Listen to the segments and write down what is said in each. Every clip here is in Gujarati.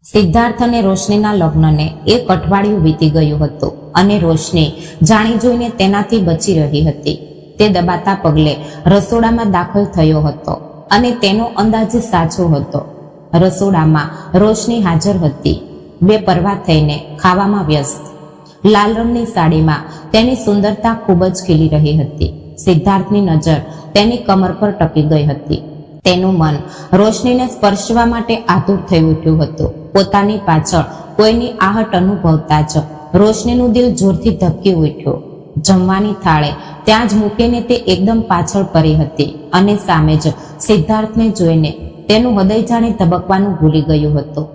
સિદ્ધાર્થ અને રોશનીના લગ્નને એક અઠવાડિયું વીતી ગયું હતું અને રોશની જાણી જોઈને તેનાથી બચી રહી હતી. તે દબાતા પગલે રસોડામાં દાખલ થયો હતો અને તેનો અંદાજ સાચો હતો. રસોડામાં રોશની હાજર હતી, બેપરવા થઈને ખાવામાં વ્યસ્ત. લાલ રંગની સાડીમાં તેની સુંદરતા ખૂબ જ ખીલી રહી હતી. સિદ્ધાર્થની નજર તેની કમર પર ટકી ગઈ હતી. તેનું મન રોશનીને સ્પર્શવા માટે આતુર થઈ ઉઠ્યું હતું. પોતાની પાછળ કોઈની આહટ અનુભવતા જ રોશનીનું દિલ જોરથી ધબકી ઉઠ્યું. જમવાની થાળે ત્યાં જ મૂકીને તે એકદમ પાછળ કરી હતી અને સામે જ સિદ્ધાર્થને જોઈને તેનું હૃદય જાણે ધબકવાનું ભૂલી ગયું હતું.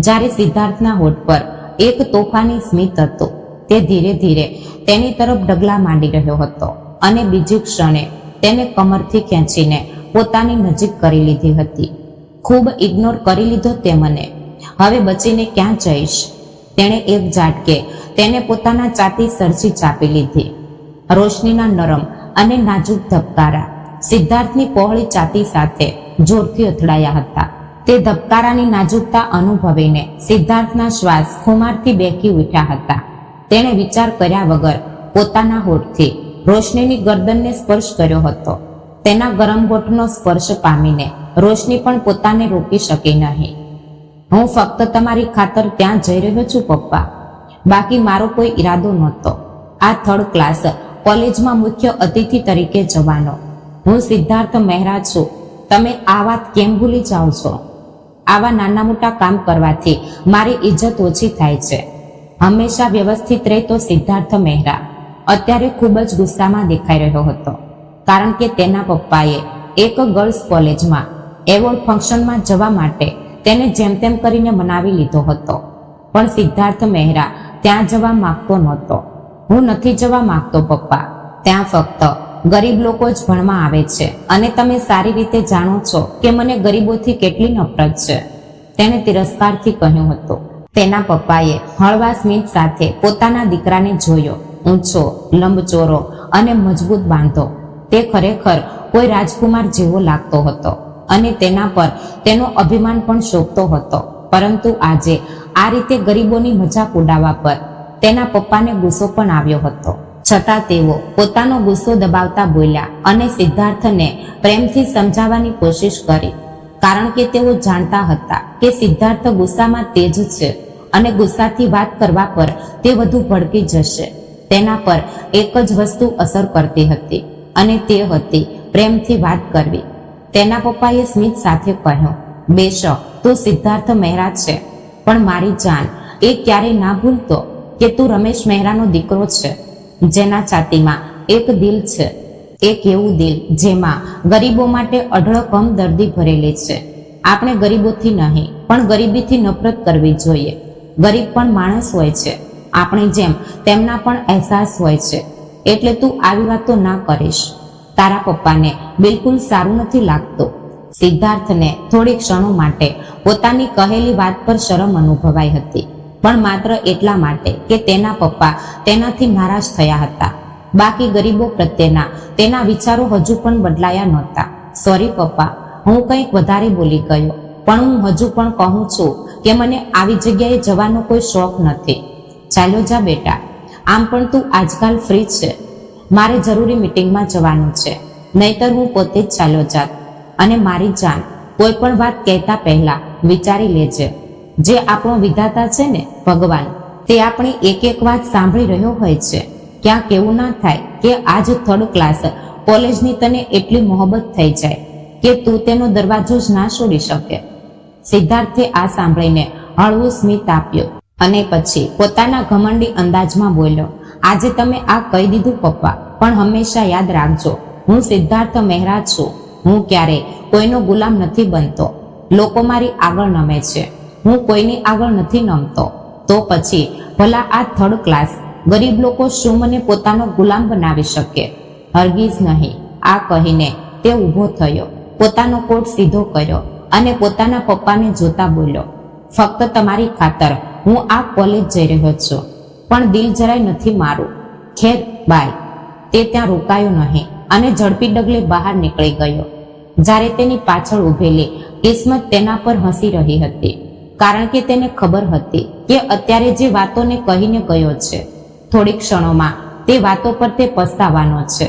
જ્યારે સિદ્ધાર્થના હોઠ પર એક તોફાની સ્મિત હતું, તે ધીરે ધીરે તેની તરફ ડગલા માંડી રહ્યો હતો અને બીજી ક્ષણે તેને કમરથી ખેંચીને પોતાની નજીક કરી લીધી હતી. ખૂબ ઇગ્નોર કરી લીધો તે મને, હવે બચીને ક્યાં જઈશ? તેણે એક ઝાટકે તેને પોતાના છાતી સરસી ચાપી લીધી. રોશનીના નરમ અને નાજુક ધબકારા સિદ્ધાર્થની પહોળી છાતી સાથે જોરથી અથડાયા હતા. તે ધબકારાની નાજુકતા અનુભવીને સિદ્ધાર્થના શ્વાસ ખુમારથી બેકી ઉઠ્યા હતા. તેણે વિચાર કર્યા વગર પોતાના હોઠથી રોશનીની ગરદનને સ્પર્શ કર્યો હતો. તેના ગરમ હોઠનો સ્પર્શ પામીને રોશની પણ પોતાને રોકી શકી નહીં. હું ફક્ત તમારી ખાતર ત્યાં જઈ રહ્યો છું પપ્પા, બાકી મારો કોઈ ઈરાદો નહોતો આ થર્ડ ક્લાસ કોલેજમાં મુખ્ય અતિથિ તરીકે જવાનો. હું સિદ્ધાર્થ મહેરા છું. તમે આ વાત કેમ ભૂલી જાઓ છો? આવા નાના મોટા કામ કરવાથી મારી ઇજ્જત ઓછી થાય છે. હંમેશા વ્યવસ્થિત રહેતો સિદ્ધાર્થ મહેરા અત્યારે ખૂબ જ ગુસ્સામાં દેખાઈ રહ્યો હતો, કારણ કે તેના પપ્પાએ એક ગર્લ્સ કોલેજમાં એવોર્ડ ફંક્શનમાં જવા માટે તેને જેમ તેમ કરીને મનાવી લીધો હતો. પણ સિદ્ધાર્થ મહેરા ત્યાં જવા માંગતો નહોતો. હું નથી જવા માંગતો પપ્પા, ત્યાં ફક્ત ગરીબ લોકો જ ભણવા આવે છે અને તમે સારી રીતે જાણો છો કે મને ગરીબોથી કેટલી નફરત છે, તેણે તિરસ્કારથી કહ્યું હતું. તેના પપ્પાએ હળવા સ્મિત સાથે પોતાના દીકરાને જોયો. ઊંચો, લંબચોરો અને મજબૂત બાંધો. તે ખરેખર કોઈ રાજકુમાર જેવો લાગતો હતો અને તેના પર તેનો અભિમાન પણ શોભતો હતો. પરંતુ આજે આ રીતે ગરીબોની મજાક ઉડાવવા પર તેના પપ્પાને ગુસ્સો પણ આવ્યો હતો. છતાં તેઓ પોતાનો ગુસ્સો દબાવતા બોલ્યા અને સિદ્ધાર્થને પ્રેમથી સમજાવવાની કોશિશ કરી, કારણ કે તેઓ જાણતા હતા કે સિદ્ધાર્થ ગુસ્સામાં તેજ છે અને ગુસ્સાથી વાત કરવા પર તે વધુ ભડકી જશે. તેના પર એક જ વસ્તુ અસર કરતી હતી અને તે હતી પ્રેમથી વાત કરવી. તેના પપ્પાએ સ્મિત સાથે કહ્યું, બેશક તું સિદ્ધાર્થ મહેરા છે, પણ મારી જાન એ ક્યારેય ના ભૂલતો કે તું રમેશ મહેરાનો દીકરો છે, જેના છાતીમાં એક દિલ છે. એક એવું દિલ જેમાં ગરીબો માટે અઢળક હમદર્દી ભરેલી છે. આપણે ગરીબોથી નહીં પણ ગરીબીથી નફરત કરવી જોઈએ. ગરીબ પણ માણસ હોય છે, આપણી જેમ તેમના પણ અહેસાસ હોય છે. એટલે તું આવી વાતો ના કરીશ. તારા પપ્પાને બિલકુલ સારું નથી લાગતું. સિદ્ધાર્થને થોડી ક્ષણો માટે પોતાની કહેલી વાત પર શરમ અનુભવાઈ હતી, પણ માત્ર એટલા માટે કે તેના પપ્પા તેનાથી નારાજ થયા હતા. બાકી ગરીબો પ્રત્યેના તેના વિચારો હજુ પણ બદલાયા નહોતા. સોરી પપ્પા, હું કંઈક વધારે બોલી ગયો, પણ હું હજુ પણ કહું છું કે મને આવી જગ્યાએ જવાનો કોઈ શોખ નથી. ચાલો જા બેટા, આમ પણ તું આજકાલ ફ્રી છે. મારે જરૂરી મીટિંગમાં જવાનું છે, નહીતર હું પોતે જ ચાલ્યો જાત. અને મારી જાન, કોઈ પણ વાત કહેતા પહેલા વિચારી લેજે. જે આપણો વિધાતા છે ને ભગવાન, તે આપણી એક એક વાત સાંભળી રહ્યો હોય છે. ક્યાંક એવું ના થાય કે આજ થર્ડ ક્લાસ કોલેજની તને એટલી મોહબ્બત થઈ જાય કે તું તેનો દરવાજો જ ના છોડી શકે. સિદ્ધાર્થે આ સાંભળીને હળવું સ્મિત આપ્યું અને પછી પોતાના ઘમંડી અંદાજમાં બોલ્યો, આજે તમે આ કહી દીધું પપ્પા, પણ હંમેશા યાદ રાખજો, હું સિદ્ધાર્થ મહેરા છું. હું ક્યારેય કોઈનો ગુલામ નથી બનતો. લોકો મારી આગળ નમે છે, હું કોઈની આગળ નથી નમતો. તો પછી ભલા આ થર્ડ ક્લાસ ગરીબ લોકો શું મને પોતાનો ગુલામ બનાવી શકે? હરગીઝ નહીં. આ કહીને તે ઊભો થયો, પોતાનો કોટ સીધો કર્યો અને પોતાના પપ્પાને જોતા બોલ્યો, ફક્ત તમારી ખાતર હું આ કોલેજ જઈ રહ્યો છું, પણ દિલ જરાય નથી મારું. ખેર બાય. તે ત્યાં રોકાયો નહીં અને ઝડપી ડગલે બહાર નીકળી ગયો. જ્યારે તેની પાછળ ઊભેલી કિસ્મત તેના પર હસી રહી હતી, કારણ કે તેને ખબર હતી કે અત્યારે જે વાતોને કહીને ગયો છે થોડીક ક્ષણોમાં તે વાતો પર તે પસ્તાવાનો છે.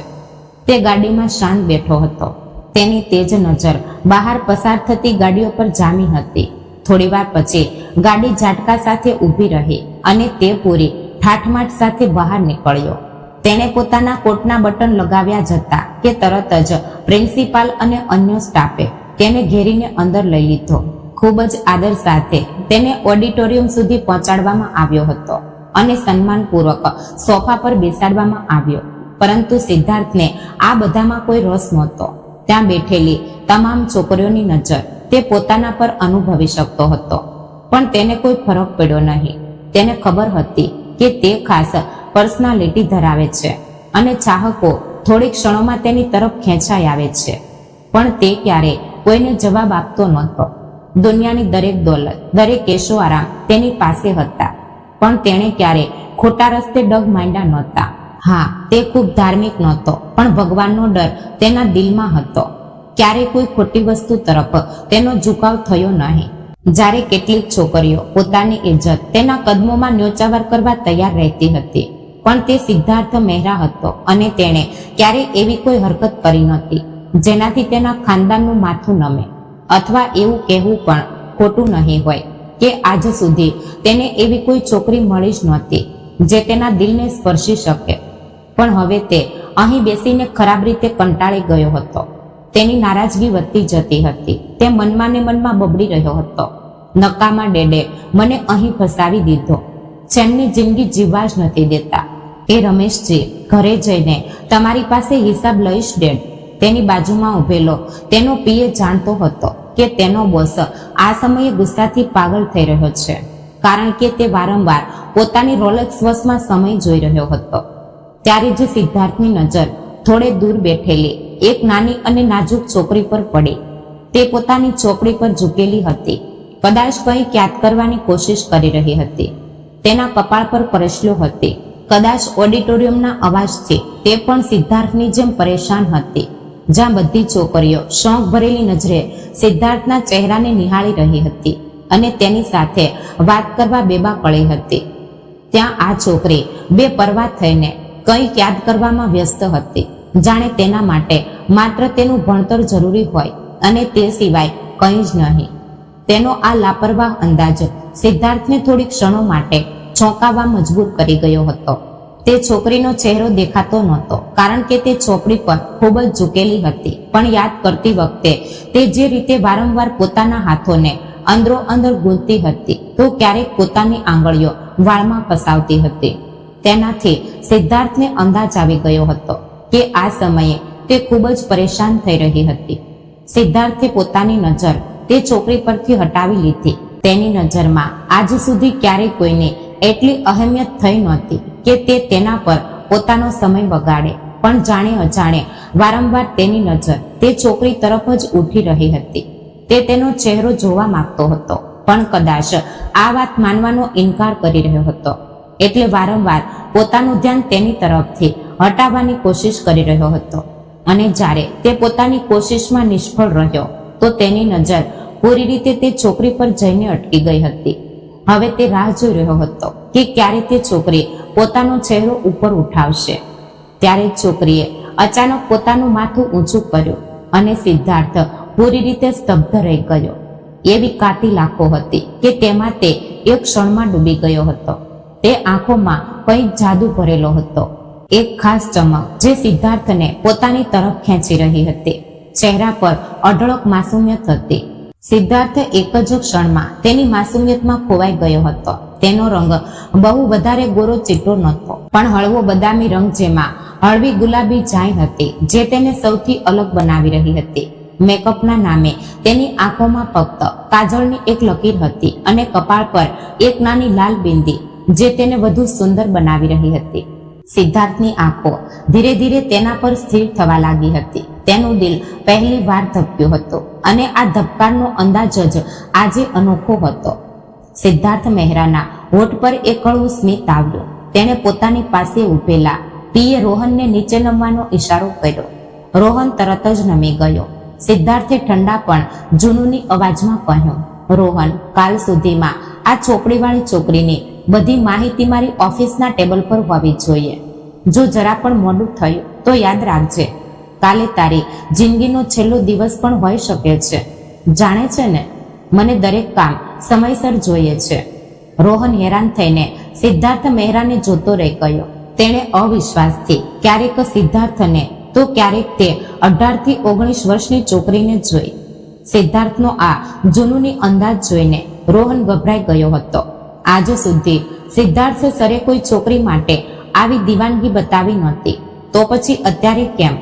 તે ગાડીમાં શાંત બેઠો હતો. તેની તેજ નજર બહાર પસાર થતી ગાડીઓ પર જામી હતી. થોડીવાર પછી ગાડી ઝાટકા સાથે ઊભી રહી અને તે પૂરી ઠાઠમાઠ સાથે બહાર નીકળ્યો. તેણે પોતાના કોટના બટન લગાવ્યા જ હતા કે તરત જ પ્રિન્સિપાલ અને અન્ય સ્ટાફે તેને ઘેરીને અંદર લઈ લીધો. ખૂબ જ આદર સાથે તેને ઓડિટોરિયમ સુધી પહોંચાડવામાં આવ્યો હતો અને સન્માનપૂર્વક સોફા પર બેસાડવામાં આવ્યો. પરંતુ સિદ્ધાર્થને આ બધામાં કોઈ રસ નહોતો. ત્યાં બેઠેલી તમામ છોકરીઓની નજર તે પોતાના પર અનુભવી શકતો હતો, પણ તેને કોઈ ફરક પડ્યો નહીં. તેને ખબર હતી કે તે ખાસ પર્સનાલિટી ધરાવે છે અને ચાહકો થોડી ક્ષણોમાં તેની તરફ ખેંચાઈ આવે છે, પણ તે ક્યારેય કોઈને જવાબ આપતો નહોતો. દુનિયાની દરેક દોલત, દરેક એશો આરામ તેની પાસે હતા, પણ તેણે ક્યારેય ખોટા રસ્તે ડગ માંડ્યા નહોતા. હા, તે ખૂબ ધાર્મિક નહોતો, પણ ભગવાનનો ડર તેના દિલમાં હતો. ક્યારેય કોઈ ખોટી વસ્તુ તરફ તેનો ઝુકાવ થયો નહીં. જ્યારે કેટલીક છોકરીઓ પોતાની ઇજ્જત તેના કદમોમાં ન્યોચાવર કરવા તૈયાર રહેતી હતી, પણ તે સિદ્ધાર્થ મહેરા હતો અને તેણે ક્યારેય એવી કોઈ હરકત કરી નહોતી જેનાથી તેના ખાનદાનનું માથું નમે. અથવા એવું કહેવું પણ ખોટું નહીં હોય કે આજ સુધી તેને એવી કોઈ છોકરી મળી જ નહોતી જે તેના દિલને સ્પર્શી શકે. પણ હવે તે અહીં બેસીને ખરાબ રીતે કંટાળી ગયો હતો. તેની નારાજગી વધતી જતી હતી. તે મનમાં ને મનમાં બબડી રહ્યો હતો, નકામા ડેડે મને અહીં ફસાવી દીધો, ચેનની જિંદગી જીવવા જ નથી દેતા. એ રમેશજી, ઘરે જઈને તમારી પાસે હિસાબ લઈશ ડેડ. તેની બાજુમાં ઉભેલો તેનો પીએ જાણતો હતો કે તેનો બોસ આ સમયે ગુસ્સાથી પાગલ થઈ રહ્યો છે, કારણ કે તે વારંવાર પોતાની રોલેક્સ વોચમાં સમય જોઈ રહ્યો હતો. ત્યારે જ સિદ્ધાર્થની નજર થોડે દૂર બેઠેલી એક નાની અને નાજુક છોકરી પર પડી. તે પોતાની ચોપડી પર ઝૂકેલી હતી, કદાચ કંઈક યાદ કરવાની કોશિશ કરી રહી હતી. તેના કપાળ પર કરચલીઓ હતી. કદાચ ઓડિટોરિયમના અવાજથી તે પણ સિદ્ધાર્થની જેમ પરેશાન હતી. જ્યાં બધી છોકરીઓ શોખ ભરેલી નજરે સિદ્ધાર્થના ચહેરાને નિહાળી રહી હતી અને તેની સાથે વાત કરવા બેબા પડી હતી, ત્યાં આ છોકરી બેપરવાહ થઈને કંઈક યાદ કરવામાં વ્યસ્ત હતી, જાણે તેના માટે માત્ર તેનું ભણતર જરૂરી હોય અને તે સિવાય કંઈ જ નહીં. તેનો આ લાપરવાહ અંદાજ સિદ્ધાર્થને થોડી ક્ષણો માટે ચોંકાવવા મજબૂર કરી ગયો હતો. તે છોકરીનો ચહેરો દેખાતો નહોતો, કારણ કે તે ચોપડી પર ખૂબ જ ઝૂકેલી હતી, પણ યાદ કરતી વખતે તે જે રીતે વારંવાર પોતાના હાથોને અંદરો અંદર ગૂંથતી હતી, તો ક્યારેક પોતાની આંગળીઓ વાળમાં ફસાવતી હતી. તેનાથી સિદ્ધાર્થને અંદાજ આવી ગયો હતો કે આ સમયે તે ખૂબ જ પરેશાન થઈ રહી હતી. સિદ્ધાર્થે પોતાની નજર તે છોકરી પરથી હટાવી લીધી. તેની નજરમાં આજ સુધી ક્યારેય કોઈની એટલી અહેમિયત થઈ નહોતી કે તે તેના પર પોતાનો સમય બગાડે, પણ જાણે અજાણે વારંવાર તેની નજર તે છોકરી તરફ જ ઉઠી રહી હતી. તે તેનો ચહેરો જોવા માંગતો હતો, પણ કદાચ આ વાત માનવાનો ઇનકાર કરી રહ્યો હતો, એટલે વારંવાર પોતાનું ધ્યાન તેની તરફથી હટાવવાની કોશિશ કરી રહ્યો હતો. અને જ્યારે તે પોતાની કોશિશમાં નિષ્ફળ રહ્યો તો તેની નજર પૂરી રીતે તે છોકરી પર જઈને અટકી ગઈ હતી. હવે તે રાહ જોઈ રહ્યો હતો કે ક્યારે તે છોકરી પોતાનો ચહેરો ઉપર ઉઠાવશે. ત્યારે છોકરીએ અચાનક પોતાનું માથું ઊંચું કર્યું અને સિદ્ધાર્થ પૂરી રીતે સ્તબ્ધ રહી ગયો. એવી કાતિલ આંખો હતી કે તેમાં તે એક ક્ષણમાં ડૂબી ગયો હતો. તે આંખોમાં કંઈક જાદુ ભરેલો હતો, એક ખાસ ચમક જે સિદ્ધાર્થને પોતાની તરફ ખેંચી રહી હતી. ચહેરા પર અઢળક માસુમિયત હતી. સિદ્ધાર્થ એક જ ક્ષણમાં તેની માસુમિયતમાં ખોવાઈ ગયો હતો. તેનો રંગ બહુ વધારે ગોરો ચીટો નહોતો, પણ હળવો બદામી રંગ, જેમાં હળવી ગુલાબી ઝાંય હતી જે તેને સૌથી અલગ બનાવી રહી હતી. મેકઅપના નામે તેની આંખોમાં ફક્ત કાજળની એક લકીર હતી અને કપાળ પર એક નાની લાલ બિંદી જે તેને વધુ સુંદર બનાવી રહી હતી. સિદ્ધાર્થની આંખો ધીરે ધીરે તેના પર સ્થિર થવા લાગી હતી. તેનું દિલ પહેલી વાર ધબક્યું હતું અને આ ધબકારનો અંદાજ જ આજે અનોખો હતો. સિદ્ધાર્થ મહેરાના હોઠ પર એક કડવું સ્મિત આવ્યું. તેણે પોતાની પાસે ઉભેલા પીએ રોહનને નીચે નમવાનો ઈશારો કર્યો. રોહન તરત જ નમી ગયો. સિદ્ધાર્થે ઠંડા પણ જુનૂની અવાજમાં કહ્યું, રોહન, કાલ સુધીમાં આ ચોપડીવાળી છોકરીની બધી માહિતી મારી ઓફિસના ટેબલ પર હોવી જોઈએ. જો જરા પણ મોડું થયું તો યાદ રાખજે, કાલે તારી જિંદગીનો છેલ્લો દિવસ પણ હોઈ શકે છે. જાણે છે ને, મને દરેક કામ સમયસર જોઈએ છે. રોહન હેરાન થઈને સિદ્ધાર્થ મહેરાને જોતો રહી ગયો. તેણે અવિશ્વાસથી ક્યારેક સિદ્ધાર્થને તો ક્યારેક તે 18 થી 19 વર્ષની છોકરીને જોઈ. સિદ્ધાર્થનો આ જુનૂની અંદાજ જોઈને રોહન ગભરાઈ ગયો હતો. આજ સુધી સિદ્ધાર્થ સરે કોઈ છોકરી માટે આવી દીવાનગી બતાવી નહોતી, તો પછી અત્યારે કેમ?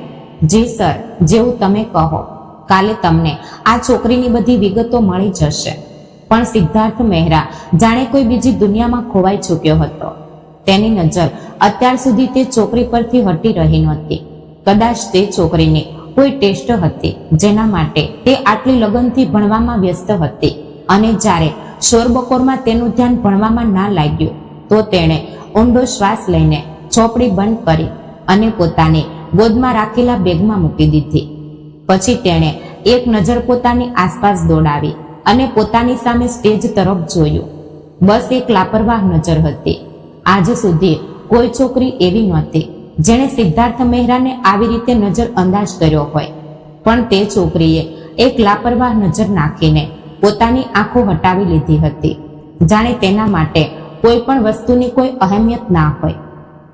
જી સર, જેવું તમે કહો. કાલે તમને આ છોકરીની બધી વિગતો મળી જશે. પણ સિદ્ધાર્થ મહેરા જાણે કોઈ બીજી દુનિયામાં ખોવાઈ ચૂક્યો હતો. તેની નજર અત્યાર સુધી તે છોકરી પરથી હટી રહી નહોતી. કદાચ તે છોકરીની કોઈ ટેસ્ટ હતી જેના માટે તે આટલી લગનથી ભણવામાં વ્યસ્ત હતી, અને જ્યારે શોરબકોરમાં તેનું ધ્યાન ભણવામાં ના લાગ્યું તો તેણે ઊંડો શ્વાસ લઈને ચોપડી બંધ કરી અને પોતાની ગોદમાં રાખેલા બેગમાં મૂકી દીધી. પછી તેણે એક નજર પોતાની આસપાસ દોડાવી અને પોતાની સામે સ્ટેજ તરફ જોયું. બસ એક લાપરવાહ નજર હતી. આજ સુધી કોઈ છોકરી એવી નહોતી જેણે સિદ્ધાર્થ મહેરાને આવી રીતે નજર અંદાજ કર્યો હોય, પણ તે છોકરીએ એક લાપરવાહ નજર નાખીને પોતાની આંખો હટાવી લીધી હતી, જાણે તેના માટે કોઈ પણ વસ્તુની કોઈ અહેમિયત ના હોય.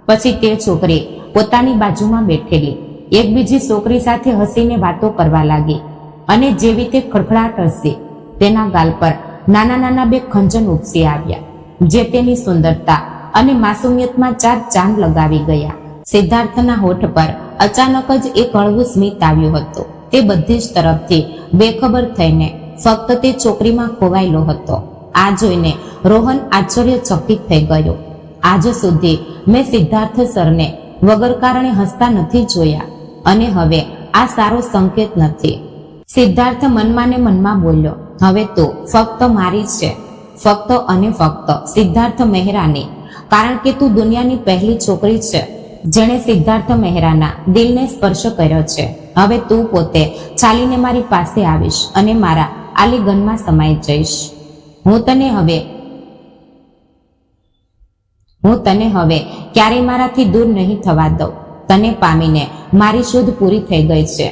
પછી તે છોકરી પોતાની બાજુમાં બેઠેલી એક બીજી છોકરી સાથે હસીને વાતો કરવા લાગી, અને જેવી તે ખડખડાટ હસી, તેના ગાલ પર નાના નાના બે ખંજન ઉપસી આવ્યા, જે તેની સુંદરતા અને માસુમિયતમાં ચાર ચાંદ લગાવી ગયા. સિદ્ધાર્થના હોઠ પર અચાનક જ એક હળવું સ્મિત આવ્યું હતું. તે બધી જ તરફથી બેખબર થઈને ફક્ત તે છોકરીમાં ખોવાયેલો હતો. આ જોઈને રોહન આશ્ચર્યચકિત થઈ ગયો. આજ સુધી મેં સિદ્ધાર્થ સરને વગર કારણે હસતા નથી જોયા, અને હવે આ સારો સંકેત નથી. સિદ્ધાર્થ મનમાં ને મનમાં બોલ્યો, હવે તો ફક્ત મારી છે, ફક્ત અને ફક્ત સિદ્ધાર્થ મહેરાની, કારણ કે તું દુનિયાની પહેલી છોકરી છે જેણે સિદ્ધાર્થ મહેરાના દિલને સ્પર્શ કર્યો છે. હવે તું પોતે ચાલીને મારી પાસે આવીશ અને મારા આલિંગનમાં સમાઈ જઈશ. હું તને હવે ક્યારેય મારાથી દૂર નહીં થવા દઉં. તને પામીને મારી શોધ પૂરી થઈ ગઈ છે.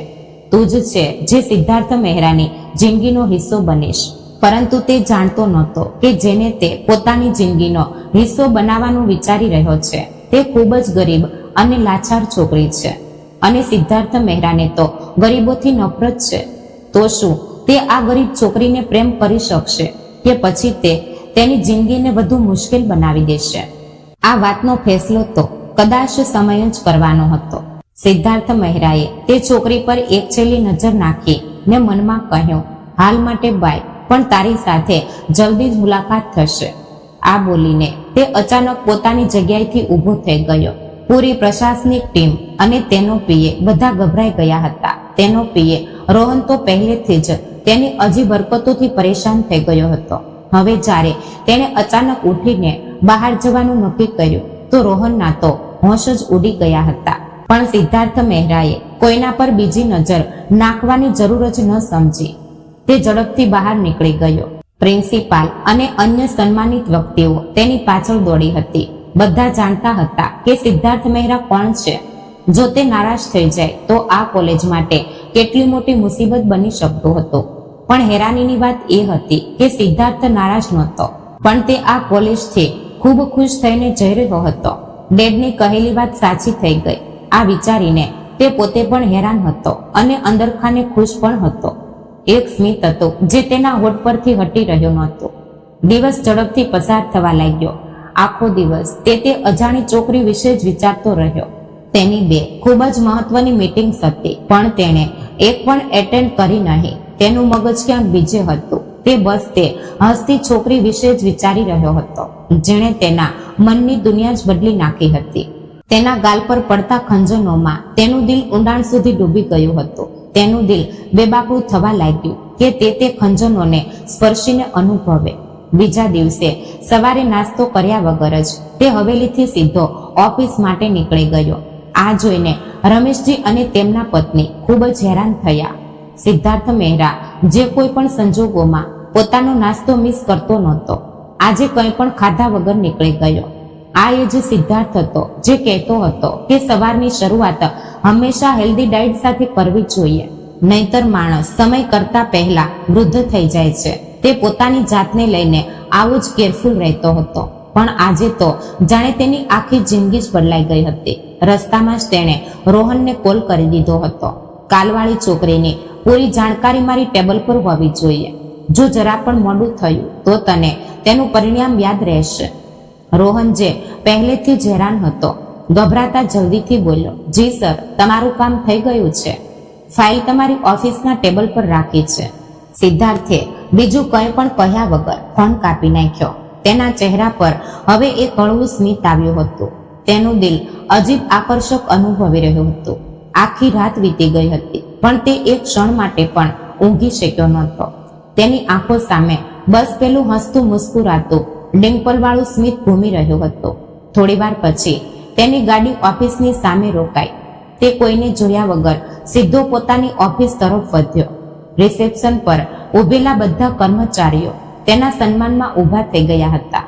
તું જ છે જે સિદ્ધાર્થ મહેરાની જિંદગીનો હિસ્સો બનીશ. પરંતુ તે જાણતો નહોતો કે જેને તે પોતાની જિંદગીનો હિસ્સો બનાવવાનું વિચારી રહ્યો છે તે ખૂબ જ ગરીબ અને લાચાર છોકરી છે, અને સિદ્ધાર્થ મહેરાને તો ગરીબોથી નફરત છે. તો શું તે આ ગરીબ છોકરીને પ્રેમ કરી શકશે, કે પછી તે તેની જિંદગીને વધુ મુશ્કેલ બનાવી દેશે? આ વાતનો ફેસલો તો કદાચ સમય જ કરવાનો હતો. સિદ્ધાર્થ મહેરાએ તે છોકરી પર એક છેલ્લી નજર નાખી ને મનમાં કહ્યું, હાલ માટે બાય, પણ તારી સાથે જલ્દી જ મુલાકાત થશે. આ બોલીને તે અચાનક પોતાની જગ્યાએથી ઊભો થઈ ગયો. પૂરી પ્રશાસનિક ટીમ અને તેનો પીએ બધા ગભરાઈ ગયા હતા. તેનો પીએ રોહન તો પહેલેથી જ તેની અજીબ હરકતોથી પરેશાન થઈ ગયો હતો. હવે જ્યારે તેણે અચાનક ઉઠીને બહાર જવાનું નક્કી કર્યું તો રોહનના તો હોશ જ ઉડી ગયા હતા. પણ સિદ્ધાર્થ મહેરાએ કોઈના પર બીજી નજર નાખવાની જરૂર જ ન સમજી. તે ઝડપથી બહાર નીકળી ગયો. પ્રિન્સિપાલ અને અન્ય સન્માનિત વ્યક્તિઓ તેની પાછળ દોડી હતી. બધા જાણતા હતા કે સિદ્ધાર્થ મહેરા કોણ છે. જો તે નારાજ થઈ જાય તો આ કોલેજ માટે કેટલી મોટી મુસીબત બની શકતો હતો. પણ હેરાનીની વાત એ હતી કે સિદ્ધાર્થ નારાજ નહોતો, પણ તે આ કોલેજથી ખૂબ ખુશ થઈને જઈ રહ્યો હતો. ડેડની કહેલી વાત સાચી થઈ ગઈ. આ વિચારીને તે પોતે પણ હેરાન હતો અને અંદરખાને ખુશ પણ હતો. એક સ્મિત હતો જે તેના હોઠ પરથી હટી રહ્યો નહોતો. દિવસ ઝડપથી પસાર થવા લાગ્યો. આખો દિવસ તે અજાણી છોકરી વિશે જ વિચારતો રહ્યો. તેની બે ખૂબ જ મહત્વની મીટિંગ્સ હતી, પણ તેણે એક પણ એટેન્ડ કરી નહીં. તેનું મગજ ક્યાંક બીજે હતું. તે બસ તે હસતી છોકરી વિશે જ વિચારી રહ્યો હતો, જેણે તેના મનની દુનિયા જ બદલી નાખી હતી. તેના ગાલ પર પડતા ખંજનોમાં તેનું દિલ ઊંડાણ સુધી ડૂબી ગયું હતું. તેનું દિલ બેબાકડું થવા લાગ્યું કે તે ખંજનોને સ્પર્શીને અનુભવે. બીજા દિવસે સવારે નાસ્તો કર્યા વગર જ તે હવેલીથી સીધો ઓફિસ માટે નીકળી ગયો. આ જોઈને રમેશજી અને તેમના પત્ની ખૂબ જ હેરાન થયા. સિદ્ધાર્થ મહેરા જે કોઈ પણ સંજોગોમાં પોતાનો નાસ્તો મિસ કરતો નહોતો. આજે કંઈ પણ ખાધા વગર નીકળી ગયો. આ એ જ સિદ્ધાર્થ હતો જે કહેતો હતો કે સવારની શરૂઆત હંમેશા હેલ્ધી ડાયટ સાથે કરવી જોઈએ, નહીતર માણસ સમય કરતા પહેલા વૃદ્ધ થઈ જાય છે. તે પોતાની જાતને લઈને આવો જ કેરફુલ રહેતો હતો. પણ આજે તો જાણે તેની આખી જિંદગી જ બદલાઈ ગઈ હતી. રસ્તામાં જ તેણે રોહનને કોલ કરી દીધો હતો. કાલવાળી છોકરીની પૂરી જાણકારી મારી ટેબલ પર હોવી જોઈએ. જો જરા પણ મોડું થયું તો તને તેનું પરિણામ યાદ રહેશે. રોહન જે પહેલેથી જ હેરાન હતો, ગભરાતા જલ્દીથી બોલ્યો, જી સર, તમારું કામ થઈ ગયું છે. ફાઇલ તમારી ઓફિસના ટેબલ પર રાખી છે. સિદ્ધાર્થે બીજું કંઈ પણ કહ્યા વગર ફોન કાપી નાખ્યો. તેના ચહેરા પર હવે એક હળવું સ્મિત આવ્યું હતું. તેનું દિલ અજીબ આકર્ષક અનુભવી રહ્યું હતું. આખી રાત વીતી ગઈ હતી, પણ તે એક ક્ષણ માટે પણ ઊંઘી શક્યો નહોતો. તેની આંખો સામે બસ પેલું હસતું મુસ્કુરાતું ડિમ્પલવાળું સ્મિત ઘૂમી રહ્યું હતું. થોડી વાર પછી તેની ગાડી ઓફિસની સામે રોકાઈ. તે કોઈને જોયા વગર સીધો પોતાની ઓફિસ તરફ વધ્યો. રિસેપ્શન પર ઊભેલા બધા કર્મચારીઓ તેના સન્માનમાં ઊભા થઈ ગયા હતા,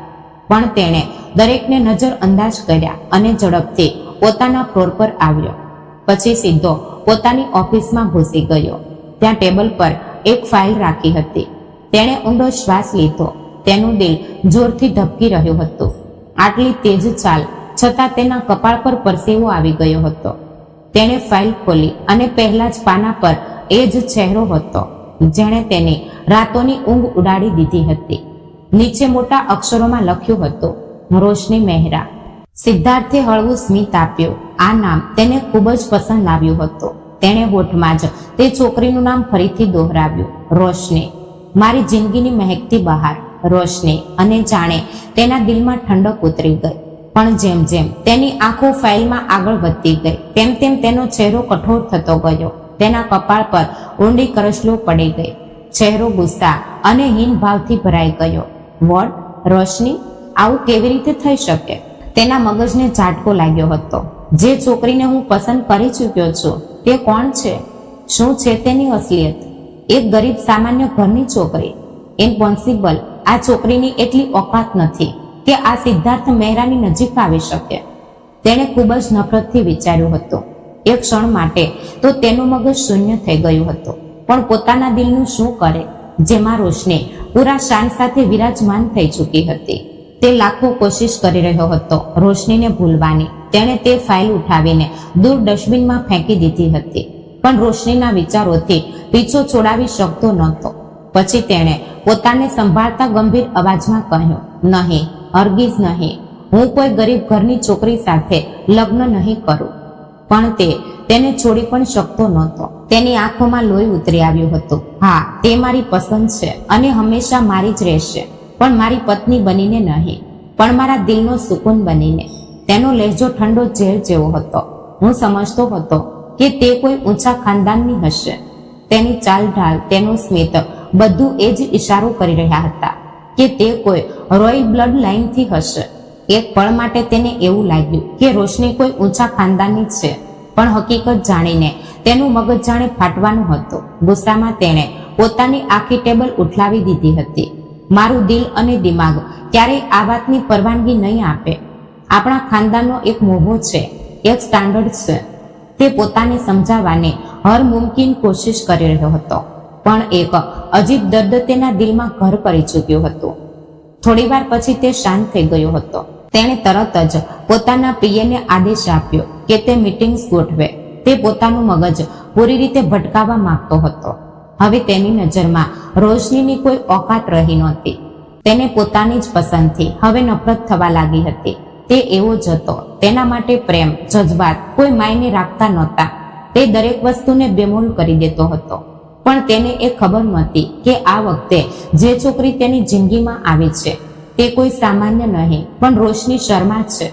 પણ તેણે દરેકને નજર અંદાજ કર્યા અને ઝડપથી પોતાના ફ્લોર પર આવ્યો. પછી સીધો પોતાની ઓફિસમાં ઘૂસી ગયો. ત્યાં ટેબલ પર એક ફાઇલ રાખી હતી. તેણે ઊંડો શ્વાસ લીધો. તેનું દિલ જોરથી ધબકી રહ્યું હતું. આટલી તેજ ચાલ છતાં તેના કપાળ પર પરસેવો આવી ગયો હતો. તેણે ફાઇલ ખોલી અને પહેલા જ પાના પર એ જ ચહેરો હતો જેણે તેની રાતોની ઊંઘ ઉડાડી દીધી હતી. નીચે મોટા અક્ષરોમાં લખ્યું હતું, રોશની મહેરા. સિદ્ધાર્થે હળવું સ્મિત આપ્યું. આ નામ તેને ખૂબ જ પસંદ આવ્યું હતું. તેણે હોઠમાં જ તે છોકરીનું નામ ફરીથી દોહરાવ્યું, રોશની. મારી જિંદગીની મહેકતી બહાર, રોશની. અને જાણે તેના દિલમાં ઠંડક ઉતરી ગઈ. પણ જેમ જેમ તેની આંખો ફાઇલમાં આગળ વધતી ગઈ તેમ તેમ તેનો ચહેરો કઠોર થતો ગયો. તેના કપાળ પર ઊંડી કરસલો પડી ગઈ. ચહેરો ગુસ્સા અને હીન ભાવથી ભરાઈ ગયો. વોટ? રોશની? આવું કેવી રીતે થઈ શકે? તેના મગજને ઝાટકો લાગ્યો હતો. જે છોકરીને હું પસંદ કરી ચૂક્યો છું તે કોણ છે? શું છે તેની અસલિયત? એક ગરીબ સામાન્ય ઘરની છોકરી. ઇમ્પોસિબલ. આ છોકરીની એટલી ઓકાત નથી કે આ સિદ્ધાર્થ મહેરાની નજીક આવી શકે. તેણે ખૂબ જ નફરતથી વિચાર્યું હતું. એક ક્ષણ માટે તો તેનું મગજ શૂન્ય થઈ ગયું હતું. પણ પોતાના દિલનું શું કરે, જેમાં રોશની પૂરા શાન સાથે વિરાજમાન થઈ ચૂકી હતી. તે લાખો કોશિશ કરી રહ્યો હતો રોશનીને ભૂલવાની. તેણે તે ફાઇલ ઉઠાવીને દૂર ડસ્ટબિનમાં ફેંકી દીધી હતી, પણ રોશનીના વિચારોથી પીછો છોડાવી શકતો નહોતો. પછી તેણે પોતાને સંભાળતા ગંભીર અવાજમાં કહ્યું, નહીં, હરગીઝ નહીં. હું કોઈ ગરીબ ઘરની છોકરી સાથે લગ્ન નહીં કરું. પણ તેને છોડી પણ શકતો નહોતો. તેની આંખોમાં લોહી ઉતરી આવ્યું હતું. હા, તે મારી પસંદ છે અને હંમેશા મારી જ રહેશે, પણ મારી પત્ની બનીને નહીં, પણ મારા દિલનો સુકૂન બનીને. તેનો લહેજો ઠંડો ઝેર જેવો હતો. હું સમજતો હતો કે તે કોઈ ઊંચા ખાનદાનની હશે. તેની ચાલ ઢાલ, તેનું સ્મિત, બધું એ જ ઇશારો કરી રહ્યા હતા કે તે કોઈ રોયલ બ્લડ લાઇનથી હશે. એક પળ માટે તેને એવું લાગ્યું કે રોશની કોઈ ઊંચા ખાનદાનની છે, પણ હકીકત જાણીને તેનું મગજ જાણે ફાટવાનું હતું. ગુસ્સામાં તેણે પોતાની આખી ટેબલ ઉઠલાવી દીધી હતી. મારું દિલ અને દિમાગ ક્યારેય આ વાતની પરવાનગી નહીં આપે. આપણા ખાનદાનનો એક મોભો છે, એક સ્ટાન્ડર્ડ છે. તે પોતાને સમજાવવાની હર મુમકિન કોશિશ કરી રહ્યો હતો, પણ એક અજીબ દર્દ તેના દિલમાં ઘર કરી ચૂક્યું હતું. થોડી વાર પછી તે શાંત થઈ ગયો હતો. તેણે તરત જ પોતાના પીએને આદેશ આપ્યો કે તે મીટિંગ્સ ગોઠવે. તે પોતાનું મગજ પૂરી રીતે ભટકાવવા માંગતો હતો. હવે તેની નજરમાં રોશનીની કોઈ ઓકાત રહી નહોતી. તેને પોતાની જ પસંદથી હવે નફરત થવા લાગી હતી. તે એવો જ હતો. તેના માટે પ્રેમ, જજ્બાત કોઈ માયને રાખતા નહોતા. તે દરેક વસ્તુને બેમોલ કરી દેતો હતો. પણ તેને એ ખબર નહોતી કે આ વખતે જે છોકરી તેની જિંદગીમાં આવી છે તે કોઈ સામાન્ય નહીં, પણ રોશની શર્મા છે.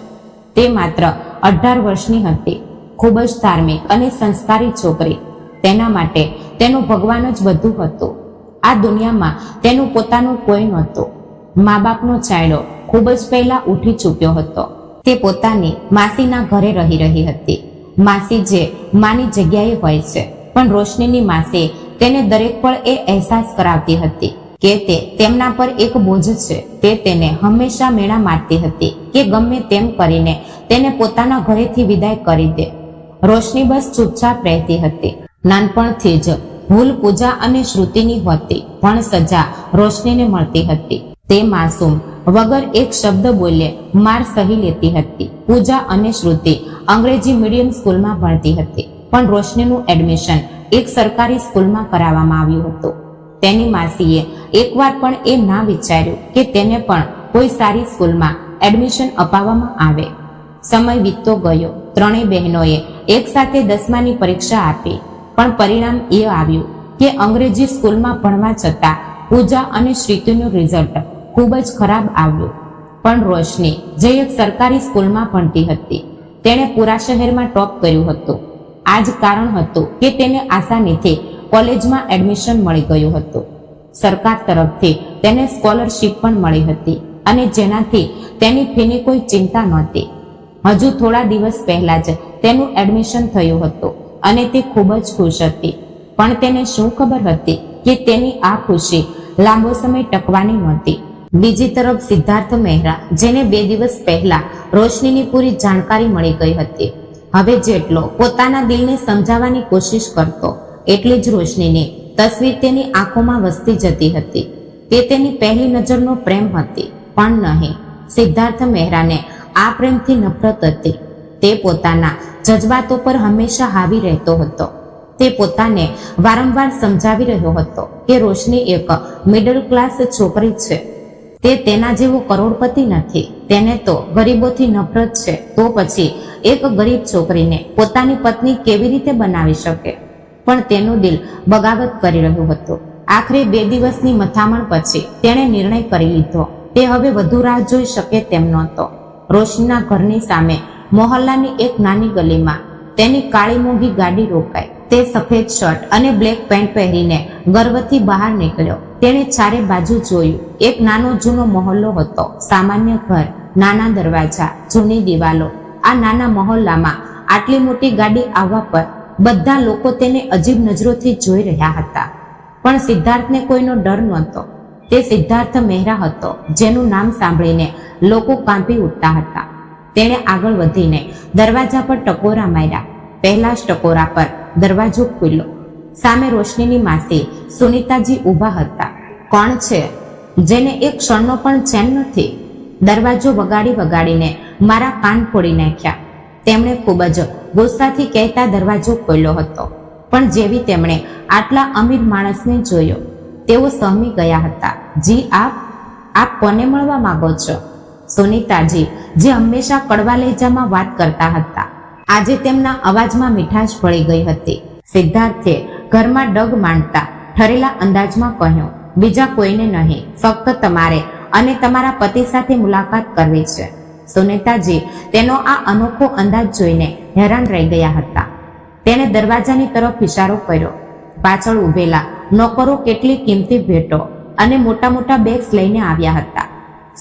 તે માત્ર 18 વર્ષની હતી. ખૂબ જ ધાર્મિક અને સંસ્કારી છોકરી. તેના માટે તેનું ભગવાન જ બધું હતું. આ દુનિયામાં તેનું પોતાનું કોઈ નહોતું. મા બાપનો છાંયડો ખૂબ જ પહેલા ઉઠી ચૂક્યો હતો. તે પોતાની માસીના ઘરે રહી હતી. માસી જે માની જગ્યાએ હોય છે, પણ રોશનીની માસી તેને દરેક પળ એ અહેસાસ કરાવતી હતી કે તે તેમના પર એક બોજ છે. તે તેને હંમેશા મેણા મારતી હતી કે ગમે તેમ કરીને તેને પોતાના ઘરેથી વિદાય કરી દે. રોશની બસ ચૂપચાપ રહેતી હતી. નાનપણથી જ ભૂલ પૂજા અને શ્રુતિની હોતી, પણ સજા રોશનીને મળતી હતી. તે માસૂમ વગર એક શબ્દ બોલે માર સહી લેતી હતી. પૂજા અને શ્રુતિ અંગ્રેજી મીડિયમ સ્કૂલમાં ભણતી હતી, પણ રોશનીનું એડમિશન એક સરકારી સ્કૂલમાં કરાવવામાં આવ્યું હતું. તેની માસીએ એકવાર પણ એ ના વિચાર્યું કે તેને પણ કોઈ સારી સ્કૂલમાં એડમિશન અપાવવામાં આવે. સમય વીતતો ગયો. ત્રણેય બહેનોએ એક સાથે 10માની પરીક્ષા આપી, પણ પરિણામ એ આવ્યું કે અંગ્રેજી સ્કૂલમાં ભણવા છતાં પૂજા અને શ્રુતિનું રિઝલ્ટ ખૂબ જ ખરાબ આવ્યું. પણ રોશની જે એક સરકારી સ્કૂલમાં ભણતી હતી, તેણે પૂરા શહેરમાં ટોપ કર્યું હતું. આ જ કારણ હતું કે તેને આસાનીથી કોલેજમાં એડમિશન મળી ગયું હતું. સરકાર તરફથી તેને સ્કોલરશીપ પણ મળી હતી અને જેનાથી તેની ફીની કોઈ ચિંતા નહોતી. હજુ થોડા દિવસ પહેલા જ તેનું એડમિશન થયું હતું અને તે ખૂબ જ ખુશ હતી. પણ તેને શું ખબર હતી કે તેની આ ખુશી લાંબો સમય ટકવાની નહોતી. બીજી તરફ સિદ્ધાર્થ મહેરા, જેને 2 દિવસ પહેલા રોશનીની પૂરી જાણકારી મળી ગઈ હતી, હવે જેટલો પોતાના દિલને સમજાવવાની કોશિશ કરતો, એટલી જ રોશનીની તસવીર તેની આંખોમાં વસતી જતી હતી. તે તેની પહેલી નજરનો પ્રેમ હતી, પણ નહીં. સિદ્ધાર્થ મહેરાને આ પ્રેમથી નફરત હતી. તે પોતાના જજબાતો પર હંમેશા હાવી રહેતો હતો. તે પોતાને વારંવાર સમજાવી રહ્યો હતો કે રોશની એક મિડલ ક્લાસ છોકરી છે. તે તેના જેવો કરોડપતિ નથી. તેને તો ગરીબોથી નફરત છે. તો પછી એક ગરીબ છોકરીને પોતાની પત્ની કેવી રીતે બનાવી શકે? પણ તેનું દિલ બગાવત કરી રહ્યું હતું. આખરે 2 દિવસની મથામણ પછી તેણે નિર્ણય કરી લીધો. તે હવે વધુ રાહ જોઈ શકે તેમ નહોતો. રોશનીના ઘરની સામે મોહલ્લાની એક નાની ગલીમાં તેની કાળી મોંઘી ગાડી રોકાઈ. તે સફેદ શર્ટ અને બ્લેક પેન્ટ પહેરીને ગર્વથી બહાર નીકળ્યો. તેણે ચારે બાજુ જોયું. એક નાનો જૂનો મહોલ્લો હતો. સામાન્ય ઘર, નાના દરવાજા, જૂની દિવાલો. આ નાના મહોલ્લામાં આટલી મોટી ગાડી આવવા પર બધા લોકો તેને અજીબ નજરોથી જોઈ રહ્યા હતા. પણ સિદ્ધાર્થને કોઈનો ડર નહોતો. તે સિદ્ધાર્થ મહેરા હતો, જેનું નામ સાંભળીને લોકો કાંપી ઉઠતા હતા. તેણે આગળ વધીને દરવાજા પર ટકોરા માર્યા. પહેલા જ ટકોરા પર દરવાજો ખુલ્યો. સામે રોશનીની માસી સુનીતાજી ઊભા હતા. કોણ છે? જેને એક ક્ષણનો પણ ચેન નથી. દરવાજો વગાડીને મારા કાન ફોડી નાખ્યા, તેમણે ખૂબ જ ગુસ્સાથી કહેતા દરવાજો ખોલ્યો હતો. પણ જેવી તેમણે આટલા અમીર માણસને જોયો, તેઓ સહમી ગયા હતા. જી, આપ કોને મળવા માંગો છો? સુનીતાજી, જે હંમેશા કડવા લહેજામાં વાત કરતા હતા, આજે તેમના અવાજમાં મીઠાશ ભળી ગઈ હતી. સિદ્ધાર્થે ઘરમાં ડગ માંડતા ઠરેલા અંદાજમાં કહ્યું, બીજા કોઈને નહીં, ફક્ત તમારે અને તમારા પતિ સાથે મુલાકાત કરવી છે. સુનીતાજી તેનો આ અનોખો અંદાજ જોઈને હેરાન રહી ગયા હતા. તેણે દરવાજાની તરફ ઇશારો કર્યો. પાછળ ઊભેલા નોકરો કેટલી કિંમતી ભેટો અને મોટા મોટા બેગ્સ લઈને આવ્યા હતા.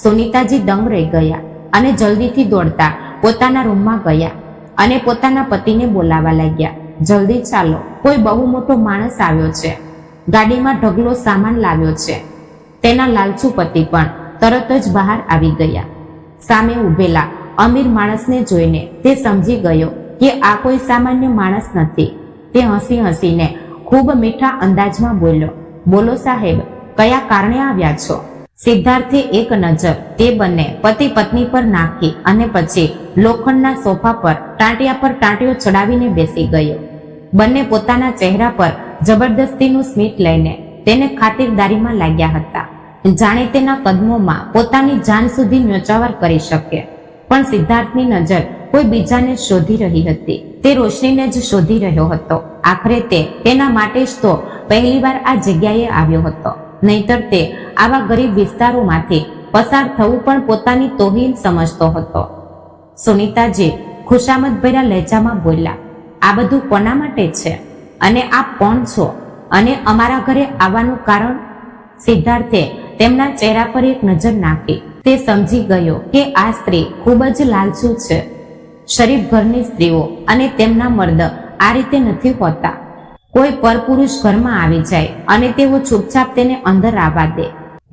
સુનીતાજી દંગ રહી ગયા અને જલ્દીથી દોડતા પોતાના રૂમમાં ગયા અને પોતાના પતિને બોલાવવા લાગ્યા. જલ્દી ચાલો, કોઈ બહુ મોટો માણસ આવ્યો છે, ગાડીમાં ઢગલો સામાન લાવ્યો છે. તેના લાલચુ પતિ પણ તરત જ બહાર આવી ગયા. સામે ઊભેલા અમીર માણસને જોઈને તે સમજી ગયો કે આ કોઈ સામાન્ય માણસ નથી. તે હસીને ખૂબ મીઠા અંદાજમાં બોલ્યો, બોલો સાહેબ, કયા કારણે આવ્યા છો? સિદ્ધાર્થે એક નજર તે બંને પતિ પત્ની પર નાખી અને પછી લોખંડના સોફા પર ટાંટિયા પર ટાંટિયો ચડાવીને બેસી ગયો. બંને પોતાના ચહેરા પર જબરદસ્તીનું સ્મિત લઈને તેને ખાતરદારીમાં લાગ્યા હતા, જાણે તેના કદમોમાં પોતાની જાન સુધી ન્યોચાવર કરી શકે. પણ સિદ્ધાર્થની નજર કોઈ બીજાને શોધી રહી હતી. તે રોશનીને જ શોધી રહ્યો હતો. આખરે તે તેના માટે જ તો પહેલીવાર આ જગ્યાએ આવ્યો હતો. નહીતર તે આવા ગરીબ વિસ્તારોમાંથી પસાર થવું પણ પોતાની તોહીન સમજતો હતો. સુનીતાજી ખુશામત ભર્યા લહેજામાં બોલ્યા, આ બધું કોના માટે છે અને આપ કોણ છો અને અમારા ઘરે આવવાનું કારણ? સિદ્ધાર્થે તેમના ચહેરા પર એક નજર નાખી. તે સમજી ગયો કે આ સ્ત્રી ખૂબ જ લાલચુ છે. શરીફ ઘરની સ્ત્રીઓ અને તેમના મર્દ આ રીતે નથી હોતા. કોઈ પરપુરુષ ઘરમાં આવી જાય અને તેઓ ચૂપચાપ તેને અંદર આવવા દે,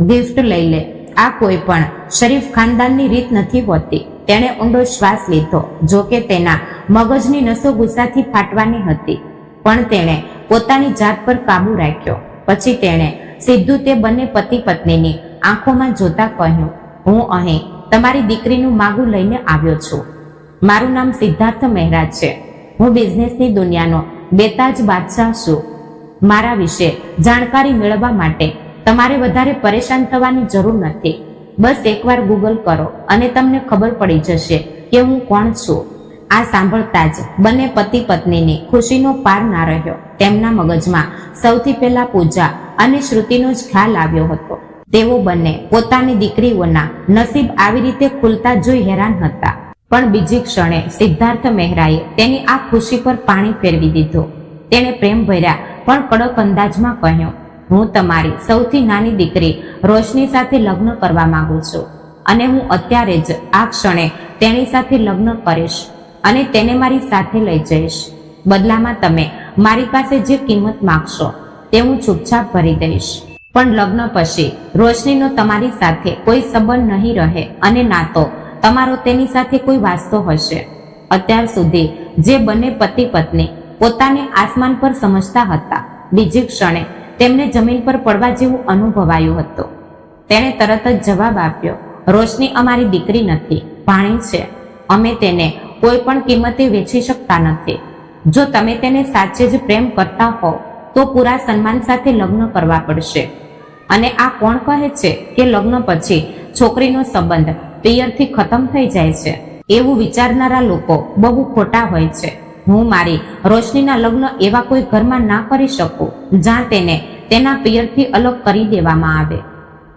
ગિફ્ટ લઈ લે. આ કોઈ પણ શરીફ ખાનદાનની રીત નથી હોતી. તેણે ઊંડો શ્વાસ લીધો. જો કે તેના મગજની નસો ગુસ્સાથી ફાટવાની હતી, પણ તેણે પોતાની જાત પર કાબુ રાખ્યો. પછી તેણે સીધું તે બંને પતિ પત્નીની આંખોમાં જોતા કહ્યું, હું અહીં તમારી દીકરીનું માગું લઈને આવ્યો છું. મારું નામ સિદ્ધાર્થ મહેરા છે. હું બિઝનેસની દુનિયાનો બેતાજ બાદશાહ છું. મારા વિશે જાણકારી મેળવવા માટે તમારે વધારે પરેશાન થવાની જરૂર નથી. બસ એકવાર ગૂગલ કરો અને તમને ખબર પડી જશે કે હું કોણ છું. આ સાંભળતા જ બંને પતિ પત્નીની ખુશીનો પાર ના રહ્યો. તેમના મગજમાં સૌથી પહેલા પૂજા અને શ્રુતિનો જ ખ્યાલ આવ્યો હતો. તેઓ બંને પોતાની દીકરીઓના નસીબ આવી રીતે ખુલતા જોઈ હેરાન હતા. પણ બીજી ક્ષણે સિદ્ધાર્થ મહેરાએ તેની આ ખુશી પર પાણી ફેરવી દીધું. તેણે પ્રેમ ભર્યા પણ કડક અંદાજમાં કહ્યું, હું તમારી સૌથી નાની દીકરી રોશની સાથે લગ્ન કરવા માંગુ છું અને હું અત્યારે જ આ ક્ષણે તેની સાથે લગ્ન કરીશ અને તેને મારી સાથે લઈ જઈશ. બદલામાં તમે મારી પાસે જે કિંમત માંગશો તે હું ચૂપચાપ ભરી દઈશ. પણ લગ્ન પછી રોશનીનો તમારી સાથે કોઈ સંબંધ નહીં રહે અને ના તો તમારો તેની સાથે કોઈ વાસ્તો હશે. અત્યાર સુધી જે બંને પતિ પત્ની પોતાને આસમાન પર સમજતા હતા, બીજી ક્ષણે તેમને જમીન પર પડવા જેવું અનુભવાયું હતું. તેણે તરત જ જવાબ આપ્યો, રોશની અમારી દીકરી નથી, ભાણી છે. અમે તેને કોઈ પણ કિંમતે વેચી શકતા નથી. જો તમે તેને સાચે જ પ્રેમ કરતા હો તો પૂરા સન્માન સાથે લગ્ન કરવા પડશે. અને આ કોણ કહે છે કે લગ્ન પછી છોકરીનો સંબંધ પિયરથી ખતમ થઈ જાય છે? એવું વિચારનારા લોકો બહુ ખોટા હોય છે. હું મારી રોશનીના લગ્ન એવા કોઈ ઘરમાં ના કરી શકું જ્યાં તેને તેના પિયરથી અલગ કરી દેવામાં આવે.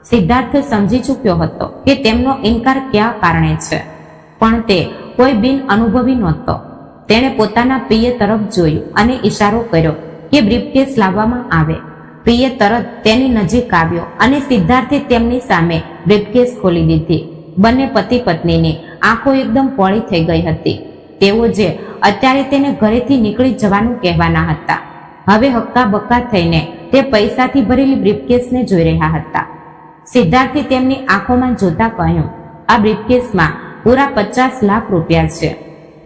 સિદ્ધાર્થ સમજી ચૂક્યો હતો કે તેમનો ઇનકાર કયા કારણે છે, પણ તે કોઈ બિન અનુભવી નહોતો. તેણે પોતાના પિયર તરફ જોયું અને ઈશારો કર્યો કે બ્રીફકેસ લાવવામાં આવે. પિયર તરત તેની નજીક આવ્યો અને સિદ્ધાર્થે તેમની સામે બ્રીફકેસ ખોલી દીધી. બંને પતિ પત્નીની આંખો એકદમ પોળી થઈ ગઈ હતી. તેઓ જે અત્યારે તેને ઘરેથી નીકળી જવાનું કહેવાના હતા, હવે હક્કા બક્કા થઈને તે પૈસાથી ભરેલી બ્રીફકેસને જોઈ રહ્યા હતા. સિદ્ધાર્થે તેમની આંખોમાં જોતા કહ્યું, આ બ્રીફકેસમાં પૂરા 50 લાખ રૂપિયા છે.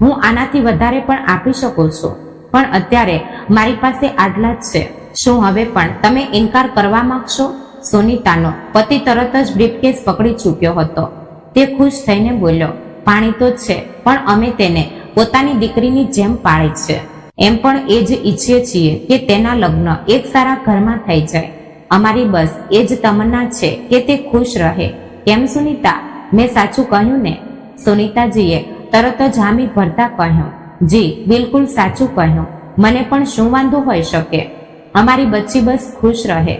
હું આનાથી વધારે પણ આપી શકું છું, પણ અત્યારે મારી પાસે આટલા જ છે. શું હવે પણ તમે ઇનકાર કરવા માંગશો? સુનીતાનો પતિ તરત જ બ્રીફકેસ પકડી ચૂક્યો હતો. તે ખુશ થઈને બોલ્યો, પાણી તો છે, પણ અમે તેને પોતાની દીકરીની જેમ પાળે છે. એમ પણ એ જ ઈચ્છીએ છીએ કે તેના લગ્ન એક સારા ઘરમાં થઈ જાય. અમારી બસ એ જ તમન્ના છે કે તે ખુશ રહે. કેમ સુનીતા, મેં સાચું કહ્યું ને? સુનીતાજીએ તરત જ હામી ભરતા કહ્યું, જી બિલકુલ સાચું કહ્યું. મને પણ શું વાંધો હોઈ શકે? અમારી બચ્ચી બસ ખુશ રહે.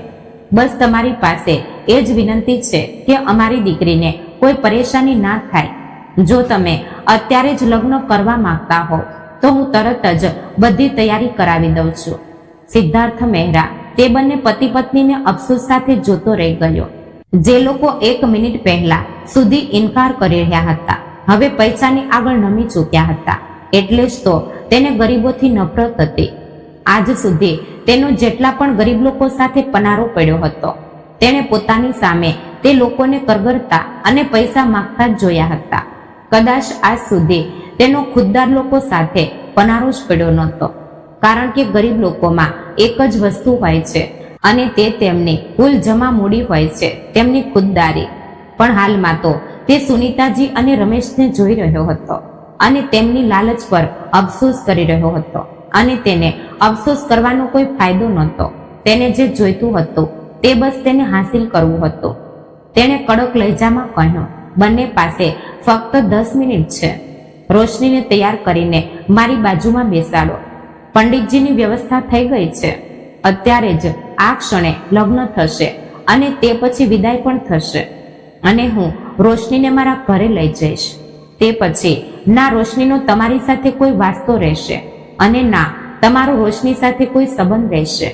બસ તમારી પાસે એ જ વિનંતી છે કે અમારી દીકરીને કોઈ પરેશાની ના થાય. જો તમે અત્યારે જ લગ્ન કરવા માંગતા હો તો હું તરત જ બધી તૈયારી કરાવી દઉં છું. સિદ્ધાર્થ મહેરા તે બંને પતિ પત્નીને અફસોસ સાથે જોતો રહી ગયો. જે લોકો 1 મિનિટ પહેલા સુધી ઇનકાર કરી રહ્યા હતા, હવે પૈસાની આગળ નમી ચૂક્યા હતા. એટલે જ તો તેને ગરીબોથી નફરત હતી. આજ સુધી તેનો જેટલા પણ ગરીબ લોકો સાથે પનારો પડ્યો હતો, તેણે પોતાની સામે તે લોકોને કરગરતા અને પૈસા માંગતા જ જોયા હતા. કદાચ આજ સુધી તેનો ખુદદાર લોકો સાથે પનારો જ પડ્યો નહોતો, કારણ કે ગરીબ લોકોમાં એક જ વસ્તુ હોય છે અને તે તેમની કુલ જમા મૂડી હોય છે, તેમની ખુદદારી. પણ હાલમાં તો તે સુનીતાજી અને રમેશને જોઈ રહ્યો હતો અને તેમની લાલચ પર અફસોસ કરી રહ્યો હતો, અને તેને અફસોસ કરવાનો કોઈ ફાયદો નહોતો. તેને જે જોઈતું હતું તે બસ તેને હાંસિલ કરવું હતું. તેણે કડક લહેજામાં કહ્યું, બંને પાસે ફક્ત 10 મિનિટ છે. રોશનીને તૈયાર કરીને મારી બાજુમાં બેસાડો. પંડિતજીની વ્યવસ્થા થઈ ગઈ છે. અત્યારે જ આ ક્ષણે લગ્ન થશે અને તે પછી વિદાય પણ થશે, અને હું રોશનીને મારા ઘરે લઈ જઈશ. તે પછી ના રોશનીનો તમારી સાથે કોઈ વાસ્તો રહેશે અને ના તમારો રોશની સાથે કોઈ સંબંધ રહેશે.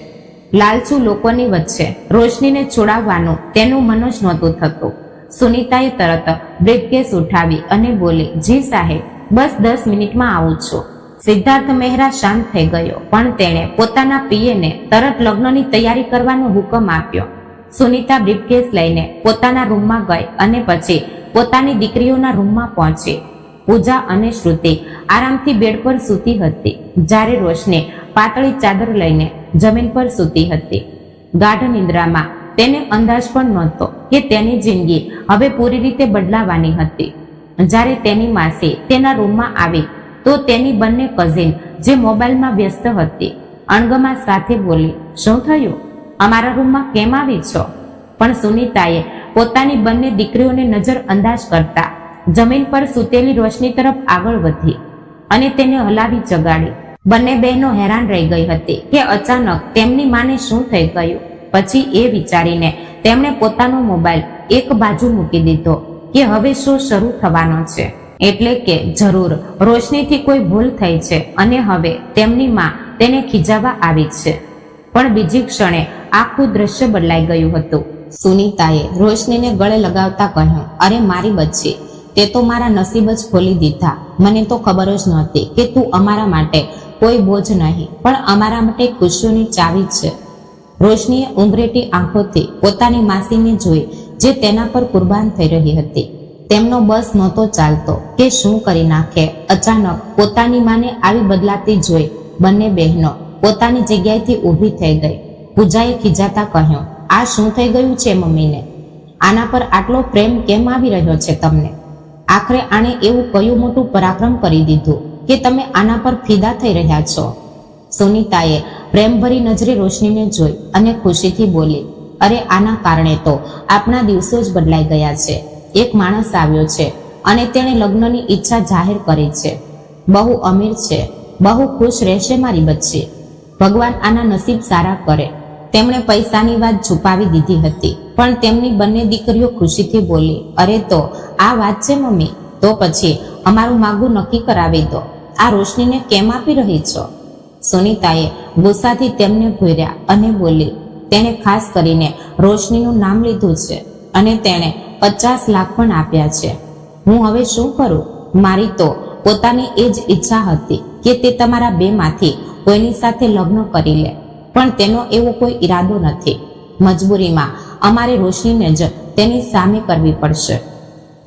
લાલચુ લોકોની વચ્ચે રોશનીને છોડાવવાનું તેનું મન જ નહોતું થતું. સુનીતાએ તરત બ્રીફકેસ ઉઠાવી અને બોલી, જી સાહેબ, બસ 10 મિનિટમાં આવું છું. સિદ્ધાર્થ મહેરા શાંત થઈ ગયો, પણ તેણે પોતાના પીએને તરત લગ્નની તૈયારી કરવાનો હુકમ આપ્યો. સુનીતા બ્રીફકેસ લઈને પોતાના રૂમમાં ગઈ અને પછી પોતાની દીકરીઓના રૂમમાં પહોંચી. પૂજા અને શ્રુતિ આરામથી બેડ પર સૂતી હતી, જ્યારે રોશની પાતળી ચાદર લઈને જમીન પર સૂતી હતી. ગાઢ નિંદ્રામાં તેને અંદાજ પણ નહોતો કે તેની જિંદગી હવે પૂરી રીતે બદલાવાની હતી. જ્યારે તેની માસી તેના રૂમમાં આવી તો તેની બંને કઝિન જે મોબાઈલમાં વ્યસ્ત હતી અણગમા સાથે બોલી, શું થયું? અમારા રૂમમાં કેમ આવી છો? પણ સુનીતાએ પોતાની બંને દીકરીઓને નજર અંદાજ કરતા જમીન પર સૂતેલી રોશની તરફ આગળ વધી અને તેને હલાવી જગાડી. બંને બહેનો હેરાન રહી ગઈ હતી કે અચાનક તેમની માને શું થઈ ગયું. પછી એ વિચારીને તેમણે પોતાનો મોબાઈલ એક બાજુ મૂકી દીધો કે હવે શો શરૂ થવાનો છે, એટલે કે જરૂર રોશનીથી કોઈ ભૂલ થઈ છે અને હવે તેમની માં તેને ખીજાવા આવી છે. પણ બીજી ક્ષણે આખું દ્રશ્ય બદલાઈ ગયું હતું. સુનીતાએ રોશનીને ગળે લગાવતા કહ્યું, અરે મારી બચ્ચી, તે તો મારા નસીબ જ ખોલી દીધા. મને તો ખબર જ નહોતી કે તું અમારા માટે કોઈ બોજ નહીં, પણ અમારા માટે ખુશીઓની ચાવી છે. રોશનીએ ઊંઘરેટી આંખોથી પોતાની માસીને જોઈ જે તેના પર કુરબાન થઈ રહી હતી. તેમનો બસ નહોતો ચાલતો કે શું કરી નાખે. અચાનક પોતાની માને આવી બદલાતી જોઈ બંને બહેનો પોતાની જગ્યાએથી ઊભી થઈ ગઈ. પૂજાએ ખીજાતા કહ્યું, આ શું થઈ ગયું છે મમ્મીને? આના પર આટલો પ્રેમ કેમ આવી રહ્યો છે તમને? આખરે આણે એવું કયું મોટું પરાક્રમ કરી દીધું કે તમે આના પર ફિદા થઈ રહ્યા છો? સુનીતાએ પ્રેમભરી નજરે રોશનીને જોઈ અને ખુશીથી બોલી, અરે આના કારણે તો આપણા દિવસો જ બદલાઈ ગયા છે. એક માણસ આવ્યો છે અને તેણે લગ્નની ઈચ્છા જાહેર કરી છે. બહુ અમીર છે, બહુ ખુશ રહેશે મારી બચ્ચી. ભગવાન આના નસીબ સારા કરે. તેમણે પૈસાની વાત છુપાવી દીધી હતી, પણ તેમની બંને દીકરીઓ ખુશીથી બોલી, અરે તો આ વાત છે મમ્મી, તો પછી અમારું માગું નક્કી કરાવી દો. આ રોશનીને કેમ આપી રહી છો? સુનીતાએ ગુસ્સાથી તેમને ઘૂર્યા અને બોલી, તેણે ખાસ કરીને રોશનીનું નામ લીધું છે અને તેણે 50 લાખ પણ આપ્યા છે. હું હવે શું કરું? મારી તો પોતાની એ જ ઈચ્છા હતી કે તે તમારા બેમાંથી કોઈની સાથે લગ્ન કરી લે, પણ તેનો એવો કોઈ ઈરાદો નથી. મજબૂરીમાં અમારે રોશનીને જ તેની સામે કરવી પડશે.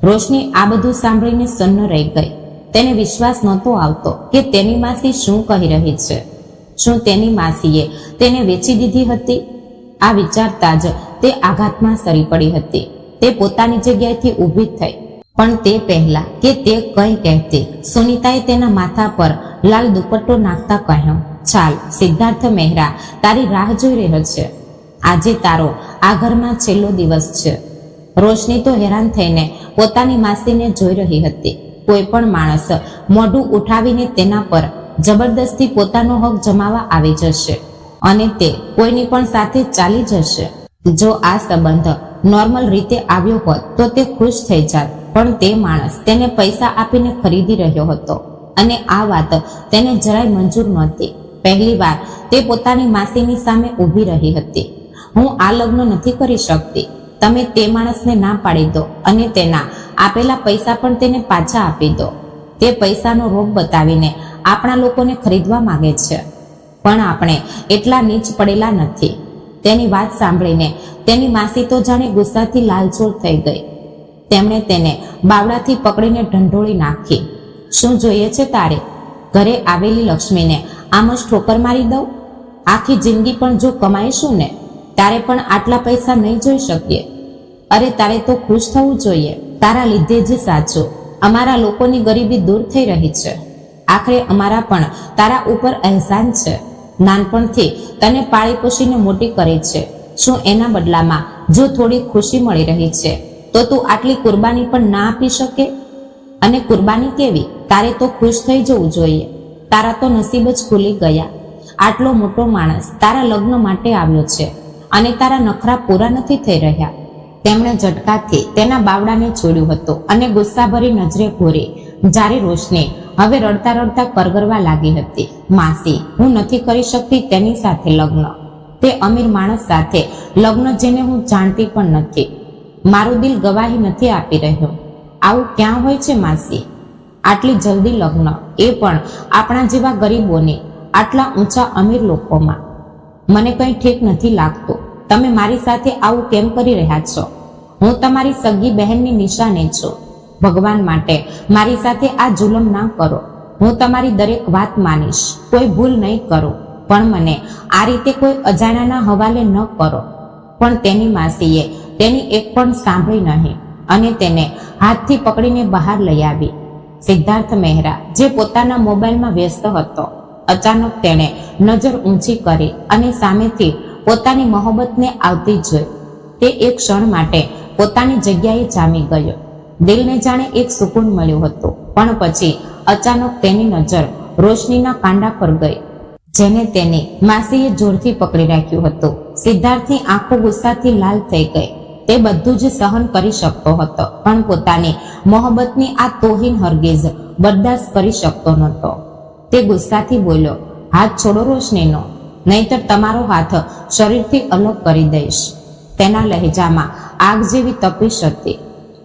રોશની આ બધું સાંભળીને સન્ન રહી ગઈ. તેને વિશ્વાસ નહોતો આવતો કે તેની માસી શું કહી રહી છે. શું તેની માસીએ તેને વેચી દીધી હતી? આ વિચારતા જ તે આઘાતમાં સરી પડી હતી. તે પોતાની જગ્યાએથી ઊભી થઈ, પણ તે પહેલા કે તે કંઈ કહેતી, સુનીતાએ તેના માથા પર લાલ દુપટ્ટો નાખતા કહ્યું, ચાલ સિદ્ધાર્થ મહેરા તારી રાહ જોઈ રહ્યો છે. આજે તારો આ ઘરમાં છેલ્લો દિવસ છે. રોશની તો હેરાન થઈને પોતાની માસીને જોઈ રહી હતી. કોઈ પણ માણસ મોઢું ઉઠાવીને તેના પર જબરદસ્તી પોતાનો હક જમાવા આવી જશે અને તે કોઈની પણ સાથે ચાલી જશે. જો આ સંબંધ નોર્મલ રીતે આવ્યો હોત તો તે ખુશ થઈ જાત, પણ તે માણસ તેને પૈસા આપીને ખરીદી રહ્યો હતો અને આ વાત તેને જરાય મંજૂર નહોતી. પહેલી વાર તે પોતાની માસીની સામે ઊભી રહી હતી. હું આ લગ્ન નથી કરી શકતી. તમે તે માણસને ના પાડી દો અને તેના આપેલા પૈસા પણ તેને પાછા આપી દો. તે પૈસાનો રોગ બતાવીને આપણા લોકોને ખરીદવા માંગે છે, પણ આપણે એટલા નીચ પડેલા નથી. તેની વાત સાંભળીને તેની માસી તો જાણે ગુસ્સાથી લાલચોળ થઈ ગઈ. તેમણે તેને બાવડાથી પકડીને ઢંઢોળી નાખી. શું જોઈએ છે તારે? ઘરે આવેલી લક્ષ્મીને આમ જ ઠોકર મારી દઉં? આખી જિંદગી પણ જો કમાઈશું ને તારે પણ આટલા પૈસા નહીં જોઈ શકીએ. અરે તારે તો ખુશ થવું જોઈએ. તારા લીધે જ સાચું અમારા લોકોની ગરીબી દૂર થઈ રહી છે. આખરે અમારા પણ તારા ઉપર અહેસાન છે. નાનપણથી તને પાળી પોષીને મોટી કરે છે. શું એના બદલામાં જો થોડી ખુશી મળી રહી છે તો તું આટલી કુરબાની પણ ના આપી શકે? અને કુરબાની કેવી? તારે તો ખુશ થઈ જવું જોઈએ. તારા તો નસીબ જ ખુલી ગયા. આટલો મોટો માણસ તારા લગ્ન માટે આવ્યો છે અને તારા નખરા પૂરા નથી થઈ રહ્યા. તેમણે ઝટકાથી તેના બાવડાને છોડ્યું હતું અને ગુસ્સાભરી નજરે ઘોરી. જ્યારે રોશની હવે રડતા રડતા કરગરવા લાગી હતી, માસી, હું નથી કરી શકતી તેની સાથે લગ્ન. તે અમીર માણસ સાથે લગ્ન જેને હું જાણતી પણ નથી. મારું દિલ ગવાહી નથી આપી રહ્યું. આવું ક્યાં હોય છે માસી? આટલી જલ્દી લગ્ન, એ પણ આપણા જેવા ગરીબોની, આટલા ઊંચા અમીર લોકોમાં. મને કંઈ ઠીક નથી લાગતું. તમે મારી સાથે આવું કેમ કરી રહ્યા છો? હું તમારી સગી બહેનની નિશાની છું. ભગવાન માટે મારી સાથે આ જુલમ ના કરો. હું તમારી દરેક વાત માનીશ, કોઈ ભૂલ નહીં કરું, પણ મને આ રીતે કોઈ અજાણ્યાના હવાલે ન કરો. પણ તેની માસીએ તેની એક પણ સાંભળી નહીં અને તેને હાથથી પકડીને બહાર લઈ આવી. સિદ્ધાર્થ મહેરા, જે પોતાના મોબાઈલમાં વ્યસ્ત હતો, અચાનક તેણે નજર ઊંચી કરી અને સામેથી પોતાની મોહબ્બતને આવતી જોઈ. તે એક ક્ષણ માટે પોતાની જગ્યાએ જામી ગયો. દિલને જાણે એક સુકૂન મળ્યું હતું. પણ પછી અચાનક તેની નજર રોશનીના કાંડા પર ગઈ, જેને તેની માસીએ જોરથી પકડી રાખ્યું હતું. સિદ્ધાર્થની આંખો ગુસ્સાથી લાલ થઈ ગઈ. તે બધું જ સહન કરી શકતો હતો, પણ પોતાની મોહબ્બતની આ તોહીન હરગીઝ બરદાસ્ત કરી શકતો નહોતો. તે ગુસ્સાથી બોલ્યો, હાથ છોડો રોશનીનો, નહીતર તમારો હાથ શરીરથી અલગ કરી દઈશ. તેના લહેજામાં આગ જેવી તપીશ હતી.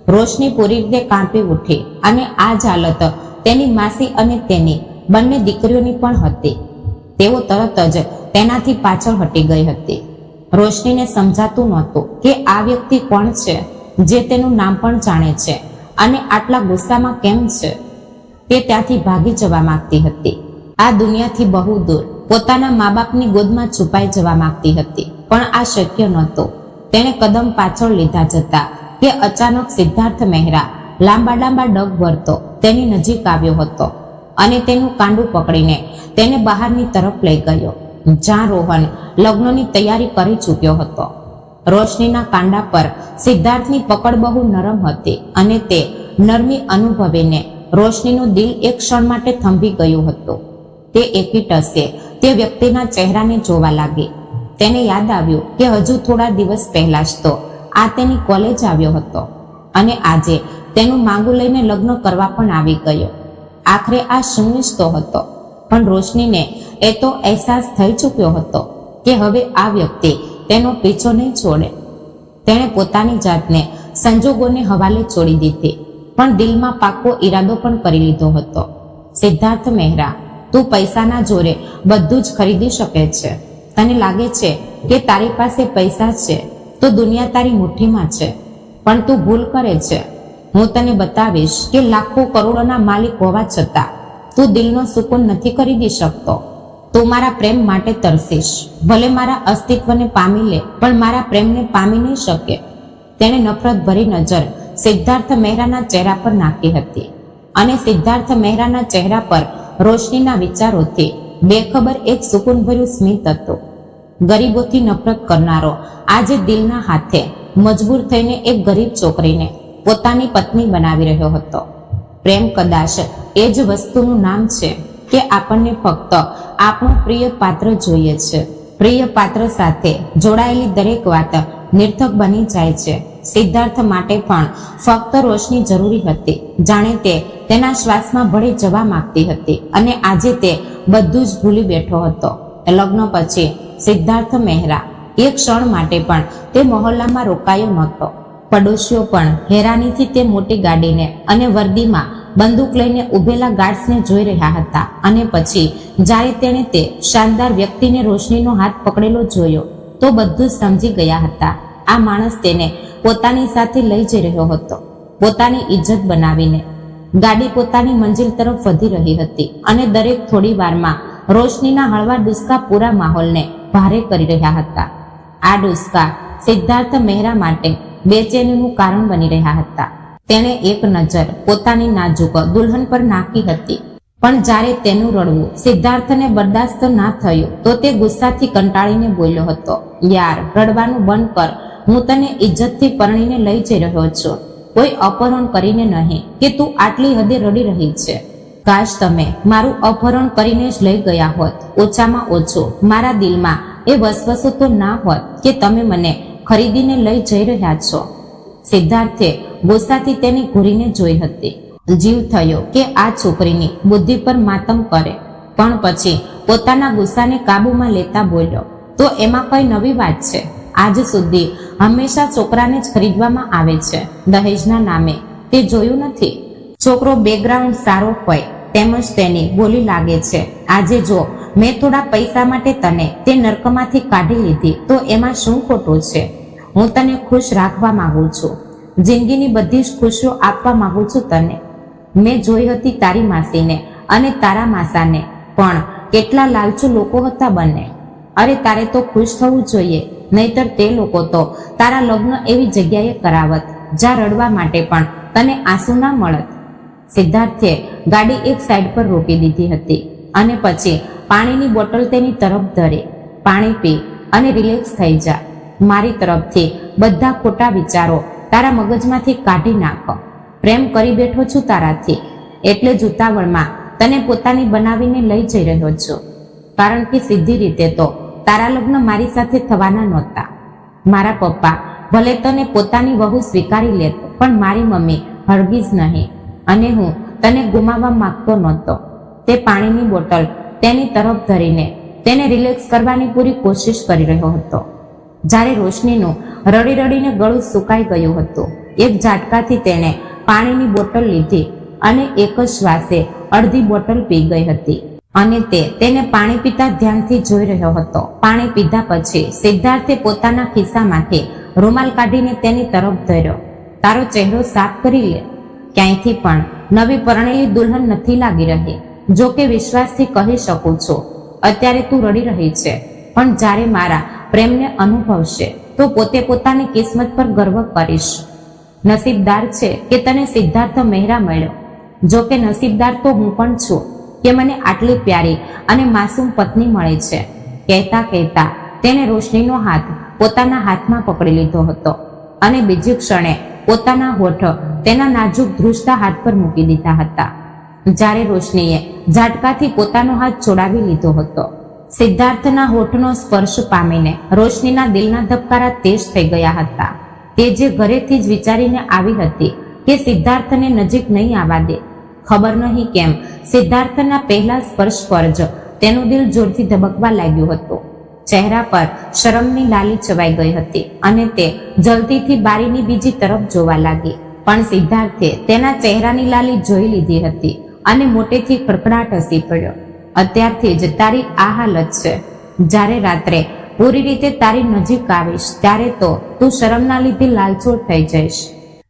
રોશની પૂરી રીતે કાંપી ઉઠી અને આ જ હાલત તેની માસી અને તેની બંને દીકરીઓની પણ હતી. તેઓ તરત જ તેનાથી પાછળ હટી ગઈ હતી. રોશનીને સમજાતું નહોતું કે આ વ્યક્તિ કોણ છે, જે તેનું નામ પણ જાણે છે અને આટલા ગુસ્સામાં કેમ છે. તે ત્યાંથી ભાગી જવા માંગતી હતી, આ દુનિયાથી બહુ દૂર, પોતાના મા બાપની ગોદમાં છુપાઈ જવા માંગતી હતી. પણ આ શક્ય નહોતું. તેણે કદમ પાછળ લીધા જતા કે અચાનક સિદ્ધાર્થ મહેરા લાંબા લાંબા ડગ ભરતો તેની નજીક આવ્યો હતો અને તેનું કાંડું પકડીને તેને બહારની તરફ લઈ ગયો, જ્યાં રોહન લગ્નની તૈયારી કરી ચૂક્યો હતો. રોશનીના કાંડા પર સિદ્ધાર્થની પકડ બહુ નરમ હતી અને તે નરમી અનુભવીને રોશનીનું દિલ એક ક્ષણ માટે થંભી ગયું હતું. તે એકી ટસે તે વ્યક્તિના ચહેરાને જોવા લાગી. તેને યાદ આવ્યું કે હજુ થોડા દિવસ પહેલા જ તો આ તેની કોલેજ આવ્યો હતો અને આજે તેનું માંગુ લઈને લગ્ન કરવા પણ આવી ગયો. આખરે આ સુનિશ્ચિત હતો, પણ રોશનીને એ તો અહેસાસ થઈ ચૂક્યો હતો કે હવે આ વ્યક્તિ તેનો પીછો નહીં છોડે. તેણે પોતાની જાતને સંજોગોને હવાલે છોડી દીધી, પણ દિલમાં પાકો ઈરાદો પણ કરી લીધો હતો. સિદ્ધાર્થ મહેરા, તું પૈસાના જોરે બધું જ ખરીદી શકે છે. તને લાગે છે કે તારી પાસે પૈસા છે તો દુનિયા તારી મુઠ્ઠીમાં છે, પણ તું ભૂલ કરે છે. હું તને બતાવીશ કે લાખો કરોડોના માલિક હોવા છતાં તું દિલનો સુકૂન નથી ખરીદી શકતો. તું મારા પ્રેમ માટે તરસીશ, ભલે મારા અસ્તિત્વને પામી લે, પણ મારા પ્રેમને પામી નહીં શકે. તેણે નફરત ભરી નજર સિદ્ધાર્થ મહેરાના ચહેરા પર નાખી હતી અને સિદ્ધાર્થ મહેરાના ચહેરા પર રોશનીના વિચારોથી બેખબર એક સુકૂનભર્યું સ્મિત હતું. ગરીબોથી નફરત કરનારો આજે દિલના હાથે મજબૂર થઈને એક ગરીબ છોકરીને પોતાની પત્ની બનાવી રહ્યો હતો. પ્રેમ કદાચ એ જ વસ્તુનું નામ છે કે આપણને ફક્ત આપણું પ્રિય પાત્ર જોઈએ છે. પ્રિય પાત્ર સાથે જોડાયેલી દરેક વાત નિર્થક બની જાય છે. સિદ્ધાર્થ માટે પણ ફક્ત રોશની જરૂરી હતી, જાણે તે તેના શ્વાસમાં ભળી જવા માંગતી હતી અને આજે તે બધું જ ભૂલી બેઠો હતો. લગ્ન પછી સિદ્ધાર્થ મહેરા એક ક્ષણ માટે પણ તે મહોલ્લામાં રોકાયો નહોતો. પડોશીઓ પણ હેરાનીથી તે મોટી ગાડીને અને વર્દીમાં બંદૂક લઈને ઉભેલા ગાર્ડ્સને જોઈ રહ્યા હતા. અને પછી જ્યારે તેણે તે શાનદાર વ્યક્તિને રોશનીનો હાથ પકડેલો જોયો તો બધું જ સમજી ગયા હતા. આ માણસ તેને પોતાની સાથે લઈ જઈ રહ્યો હતો, પોતાની ઇજ્જત બનાવીને. ગાડી પોતાની મંજિલ તરફ વધી રહી હતી અને દરેક થોડી વારમાં રોશનીના હળવા ડુસકા પૂરા માહોલને ભારે કરી રહ્યા હતા. આ ડુસકા સિદ્ધાર્થ મહેરા માટે બેચેનીનું કારણ બની રહ્યા હતા. તેણે એક નજર પોતાની નાજુક દુલ્હન પર નાખી હતી, પણ જ્યારે તેનું રડવું સિદ્ધાર્થને બરદાસ્ત ના થયું તો તે ગુસ્સાથી કંટાળીને બોલ્યો હતો, યાર રડવાનું બંધ કર, હું તને ઇજ્જતથી પરણીને લઈ જઈ રહ્યો છું, કોઈ અપહરણ કરીને નહીં કે તું આટલી હદે રડી રહી છે. કાશ તમે મારું અપહરણ કરીને જ લઈ ગયા હોત. ઓછામાં ઓછું મારા દિલમાં એ વસવસો તો ના હોત કે તમે મને ખરીદીને લઈ જઈ રહ્યા છો. સિદ્ધાર્થે ગુસ્સાથી તેની ઘૂરીને જોઈ હતી. જીવ થયો કે આ છોકરીની બુદ્ધિ પર માતમ કરે, પણ પછી પોતાના ગુસ્સાને કાબૂમાં લેતા બોલ્યો, તો એમાં કઈ નવી વાત છે? આજ સુધી હંમેશા છોકરાને જ ખરીદવામાં આવે છે દહેજના નામે. તે જોયું નથી? છોકરો બેકગ્રાઉન્ડ સારો હોય તેમજ તેની બોલી લાગે છે. આજે જો મેં થોડા પૈસા માટે તને તે નર્કમાંથી કાઢી લીધી તો એમાં શું ખોટું છે? હું તને ખુશ રાખવા માંગુ છું, જિંદગીની બધી જ ખુશીઓ આપવા માંગુ છું તને. મેં જોઈ હતી તારી માસીને અને તારા માસાને, પણ કેટલા લાલચુ લોકો હતા બંને. અરે તારે તો ખુશ થવું જોઈએ, નહીતર તે લોકો તો તારા લગ્ન એવી જગ્યાએ કરાવત જ્યાં રડવા માટે પણ તને આંસુ ના મળત. સિદ્ધાર્થે ગાડી એક સાઈડ પર રોકી દીધી હતી અને પછી પાણીની બોટલ તેની તરફ ધરી. પાણી પી અને રિલેક્સ થઈ જા. મારી તરફથી બધા ખોટા વિચારો તારા મગજમાંથી કાઢી નાખ. પ્રેમ કરી બેઠો છું તારાથી, એટલે જ ઉતાવળમાં તને પોતાની બનાવીને લઈ જઈ રહ્યો છું. કારણ કે સીધી રીતે તો તારા લગ્ન મારી સાથે થવાના નહોતા. મારા પપ્પા ભલે તને પોતાની વહુ સ્વીકારી લેત, પણ મારી મમ્મી હરગીઝ નહીં. અને હું તને ગુમાવવા માંગતો નહોતો. તે પાણીની બોટલ તેની તરફ ધરીને તેને રિલેક્સ કરવાની પૂરી કોશિશ કરી રહ્યો હતો. જ્યારે રોશનીનું રડી રડીને ગળું સુકાઈ ગયું હતું, એક ઝાટકાથી તેણે પાણીની બોટલ લીધી અને એક જ શ્વાસે અડધી બોટલ પી ગઈ હતી. અને તેને પાણી પીતા ધ્યાનથી જોઈ રહ્યો હતો. પાણી પીધા પછી સિદ્ધાર્થે પોતાના ખિસ્સામાંથી રૂમાલ કાઢીને તેની તરફ ધર્યો. તારો ચહેરો સાફ કરી લે, ક્યાંયથી પણ નવી પરણેલી દુલ્હન નથી લાગી રહી. જો કે વિશ્વાસથી કહી શકું છું, અત્યારે તું રડી રહી છે, પણ જ્યારે મારા પ્રેમને અનુભવશે તો પોતે પોતાની કિસ્મત પર ગર્વ કરીશ. નસીબદાર છે કે તને સિદ્ધાર્થ મહેરા મળ્યો. જો કે નસીબદાર તો હું પણ છું કે મને આટલી પ્યારી અને માસૂમ પત્ની મળે છે. કહેતા કહેતા તેને રોશનીનો હાથ પોતાના હાથમાં પકડી લીધો હતો અને બીજી ક્ષણે પોતાના હોઠ તેના નાજુક ધ્રુજતા હાથ પર મૂકી દીધા હતા. જ્યારે રોશનીએ ઝાટકાથી પોતાનો હાથ છોડાવી લીધો હતો, સિદ્ધાર્થના હોઠનો સ્પર્શ પામીને રોશનીના દિલના ધબકારા તેજ થઈ ગયા હતા. તે જે ઘરેથી જ વિચારીને આવી હતી કે સિદ્ધાર્થને નજીક નહીં આવવા દે. ખબર નહીં કેમ સિદ્ધાર્થના પહેલા સ્પર્શ પર જ તેનું દિલ જોરથી ધબકવા લાગ્યું હતું. ચહેરા પર શરમની લાલી છવાઈ ગઈ હતી અને તે જલ્દીથી બારીની બીજી તરફ જોવા લાગી. પણ સિદ્ધાર્થે તેના ચહેરાની લાલી જોઈ લીધી હતી અને મોટેથી ખડખડાટ હસી પડ્યો. અત્યારથી જ તારી આ હાલત છે. જ્યારે રાત્રે પૂરી રીતે તારી નજીક આવીશ ત્યારે તો તું શરમના લીધે લાલચોળ થઈ જઈશ.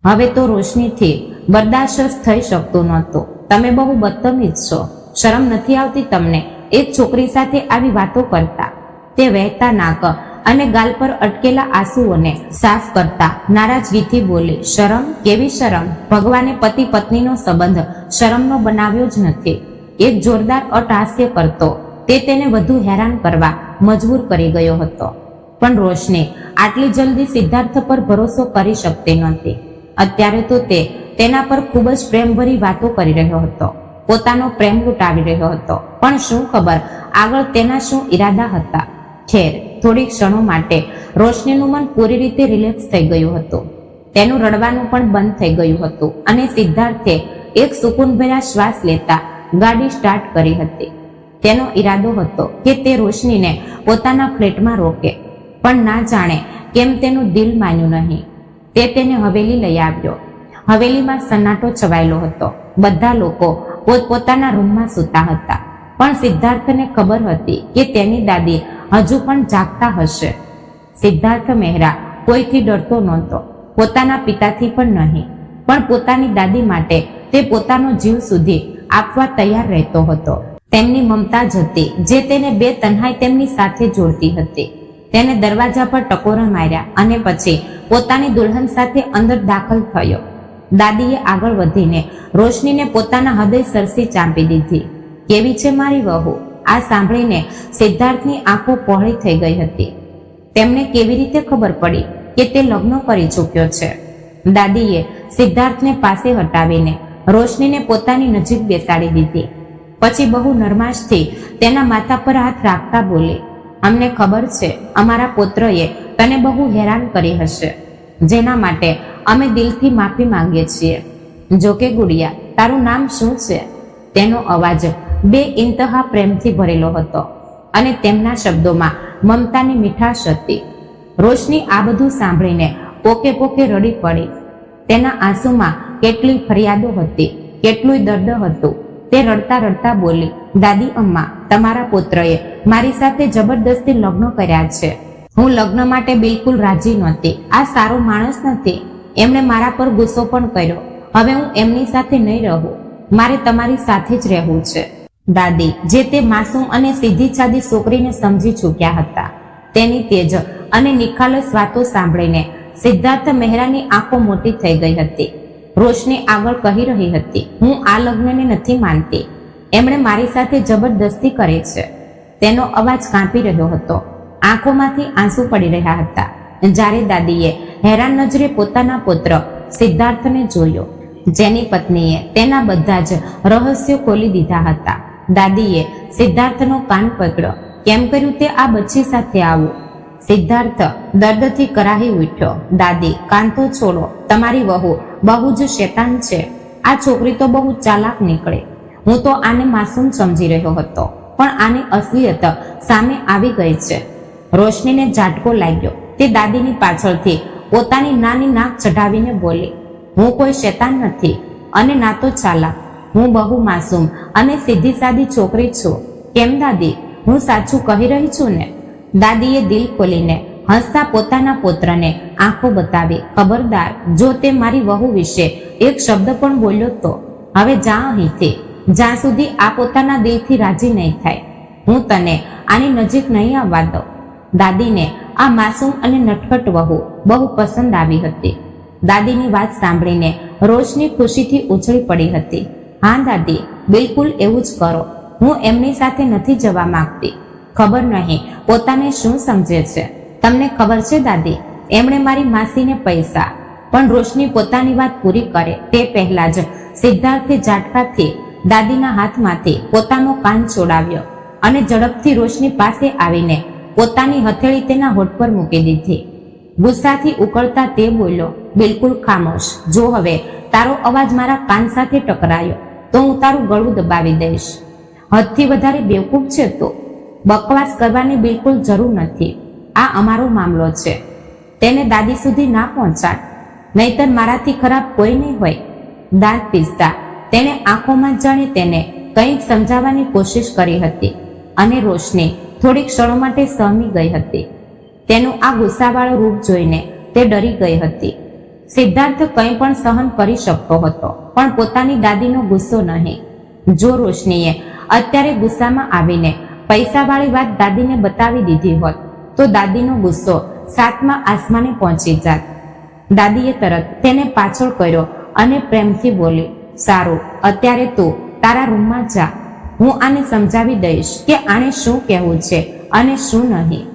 હવે તો રોશનીથી બરદાશ્ત થઈ શકતું નહોતું. તમે બહુ બદતમીજ છો. શરમ નથી આવતી તમને એક છોકરી સાથે આવી વાતો કરતા? તે વહેતા નાક અને ગાલ પર અટકેલા આંસુઓને સાફ કરતા નારાજગીથી બોલી, શરમ? કેવી શરમ? ભગવાને પતિ પત્નીનો સંબંધ શરમનો બનાવ્યો જ નથી. એક જોરદાર અટ્ટહાસ્ય કરતો તે તેને વધુ હેરાન કરવા મજબૂર કરી ગયો હતો. પણ રોશની આટલી જલ્દી સિદ્ધાર્થ પર ભરોસો કરી શકતી નહોતી. અત્યારે તો તે તેના પર ખૂબ જ પ્રેમભરી વાતો કરી રહ્યો હતો, પોતાનો પ્રેમ લૂંટાવી રહ્યો હતો. પણ શું ખબર આગળ તેના શું ઈરાદા હતા. ખેર, થોડી ક્ષણો માટે રોશનીનું મન પૂરી રીતે રિલેક્સ થઈ ગયું હતું. તેનું રડવાનું પણ બંધ થઈ ગયું હતું અને સિદ્ધાર્થે એક સુકૂનભર્યા શ્વાસ લેતા ગાડી સ્ટાર્ટ કરી હતી. તેનો ઈરાદો હતો કે તે રોશનીને પોતાના ફ્લેટમાં રોકે, પણ ના જાણે કેમ તેનું દિલ માન્યું નહીં. તે તેને હવેલી લઈ આવ્યો. હવેલીમાં સન્નાટો છવાયેલો હતો. બધા લોકો પોતપોતાના રૂમમાં સૂતા હતા, પણ સિદ્ધાર્થને ખબર હતી કે તેની દાદી હજુ પણ જાગતા હશે. સિદ્ધાર્થ મહેરા કોઈથી ડરતો નહોતો, પોતાના પિતાથી પણ નહીં, પણ પોતાની દાદી માટે તે પોતાનો જીવ સુધી આપવા તૈયાર રહેતો હતો. તેમની મમતા જ હતી જે તેને બે તન્હાઈ તેમની સાથે જોડતી હતી. તેને દરવાજા પર ટકોરા માર્યા અને પછી પોતાની દુલ્હન સાથે અંદર દાખલ થયો. દાદીએ આગળ વધીને રોશનીને પોતાના હૃદય સરસી ચાંપી દીધી. કેવી છે મારી વહુ? આ સાંભળીને સિદ્ધાર્થની આંખો પહોળી થઈ ગઈ હતી. તેમને કેવી રીતે ખબર પડી કે તે લગ્ન કરી ચૂક્યો છે? દાદીએ સિદ્ધાર્થને પાસે હટાવીને રોશનીને પોતાની નજીક બેસાડી દીધી. પછી બહુ નરમાશથી તેના માથા પર હાથ રાખતા બોલી, અમને ખબર છે અમારા પુત્રએ તને બહુ હેરાન કરી હશે, જેના માટે અમે દિલથી માફી માંગીએ છીએ. જોકે ગુડિયા, તારું નામ શું છે? તેનો અવાજ બે ઇંતહા પ્રેમથી ભરેલો હતો અને તેમના શબ્દોમાં મમતાની મીઠાશ હતી. રોશની આ બધું સાંભળીને પોકે પોકે રડી પડી. તેના આંસુમાં કેટલી ફરિયાદો હતી, કેટલું દર્દ હતું. તે રડતા રડતા બોલી, દાદી અમ્મા, તમારા પુત્રએ મારી સાથે જબરદસ્તી લગ્ન કર્યા છે. હું લગ્ન માટે બિલકુલ રાજી નહોતી. આ સારો માણસ નથી. એમણે મારા પર ગુસ્સો પણ કર્યો. હવે હું એમની સાથે નહીં રહું. મારે તમારી સાથે જ રહેવું છે. દાદી, જે તે માસૂમ અને સીધી સાદી છોકરીને સમજી ચૂક્યા હતા, તેની તેજ અને નિખાલસ વાતો સાંભળીને સિદ્ધાર્થ મહેરાની આંખો મોટી થઈ ગઈ હતી. રોશની આગળ કહી રહી હતી, હું આ લગ્નને નથી માનતી. એમણે મારી સાથે જબરદસ્તી કરે છે. તેનો અવાજ કાંપી રહ્યો હતો. આંખોમાંથી આંસુ પડી રહ્યા હતા. જ્યારે દાદીએ હેરાન નજરે પોતાના પુત્ર સિદ્ધાર્થને જોયો, જેની પત્નીએ તેના બધા જ રહસ્યો ખોલી દીધા હતા. દાદીએ સિદ્ધાર્થનો કાન પકડ્યો. કેમ કર્યું તે આ બચ્ચી સાથે આવું? સિદ્ધાર્થ દર્દથી કરાહી ઉઠ્યો. દાદી, કાન તો છોડો. તમારી વહુ બહુ જ શેતાન છે. આ છોકરી તો બહુ ચાલાક નીકળે. હું તો આને માસૂમ સમજી રહ્યો હતો, પણ આની અસલિયત સામે આવી ગઈ છે. રોશનીને ઝાટકો લાગ્યો. તે દાદીની પાછળથી પોતાની નાની નાક ચઢાવીને બોલી, હું કોઈ શેતાન નથી અને ના તો ચાલાક. હું બહુ માસૂમ અને સીધી સાદી છોકરી છું. કેમ દાદી, હું સાચું કહી રહી છું ને? દાદીએ દિલ ખોલીને હસતા પોતાના પુત્રને આંખો બતાવી. ખબરદાર, જો તે મારી વહુ વિશે એક શબ્દ પણ બોલ્યો તો હવે જા અહીંથી. જ્યાં સુધી આ પોતાના દિલથી રાજી નહીં થાય, હું તને આની નજીક નહીં આવવા દઉં. દાદીને આ માસૂમ અને નટખટ વહુ બહુ પસંદ આવી હતી. દાદીની વાત સાંભળીને રોશની ખુશીથી ઉછળી પડી હતી. હા દાદી, બિલકુલ એવું જ કરો. હું એમની સાથે નથી જવા માંગતી. ખબર નહીં પોતાને શું સમજે છે. તમને ખબર છે દાદી, એમણે મારી માસીને પૈસા. પણ રોશની પોતાની વાત પૂરી કરે તે પહેલા જ સિદ્ધાર્થે ઝાટકાથી દાદીના હાથમાંથી પોતાનો કાન છોડાવ્યો અને ઝડપથી રોશની પાસે આવીને પોતાની હથેળી તેના હોઠ પર મૂકી દીધી. ગુસ્સાથી ઉકળતા તે બોલ્યો, બિલકુલ ખામોશ. જો હવે તારો અવાજ મારા કાન સાથે ટકરાયો તો હું તારું ગળું દબાવી દઈશ. હદથી વધારે બેવકૂફ છે તો. બકવાસ કરવાની બિલકુલ જરૂર નથી. આ અમારો મામલો છે. તેને દાદી સુધી ના પહોંચાડ, નહીતર મારાથી ખરાબ કોઈ નહીં હોય. દાંત પીસતા તેણે આંખોમાં જાણે તેને કંઈક સમજાવવાની કોશિશ કરી હતી અને રોશની થોડીક ક્ષણો માટે સહમી ગઈ હતી. તેનું આ ગુસ્સાવાળું રૂપ જોઈને તે ડરી ગઈ હતી. સિદ્ધાર્થ કંઈ પણ સહન કરી શકતો હતો, પણ પોતાની દાદીનો ગુસ્સો નહીં. જો રોશનીએ અત્યારે ગુસ્સામાં આવીને પૈસાવાળી વાત દાદીને બતાવી દીધી હોત તો દાદીનો ગુસ્સો 7મા આસમાને પહોંચી જાત. દાદીએ તરત તેને પાછળ કર્યો અને પ્રેમથી બોલી, સારું, અત્યારે તું તારા રૂમમાં જા. હું આને સમજાવી દઈશ કે આને શું કહેવું છે અને શું નહીં.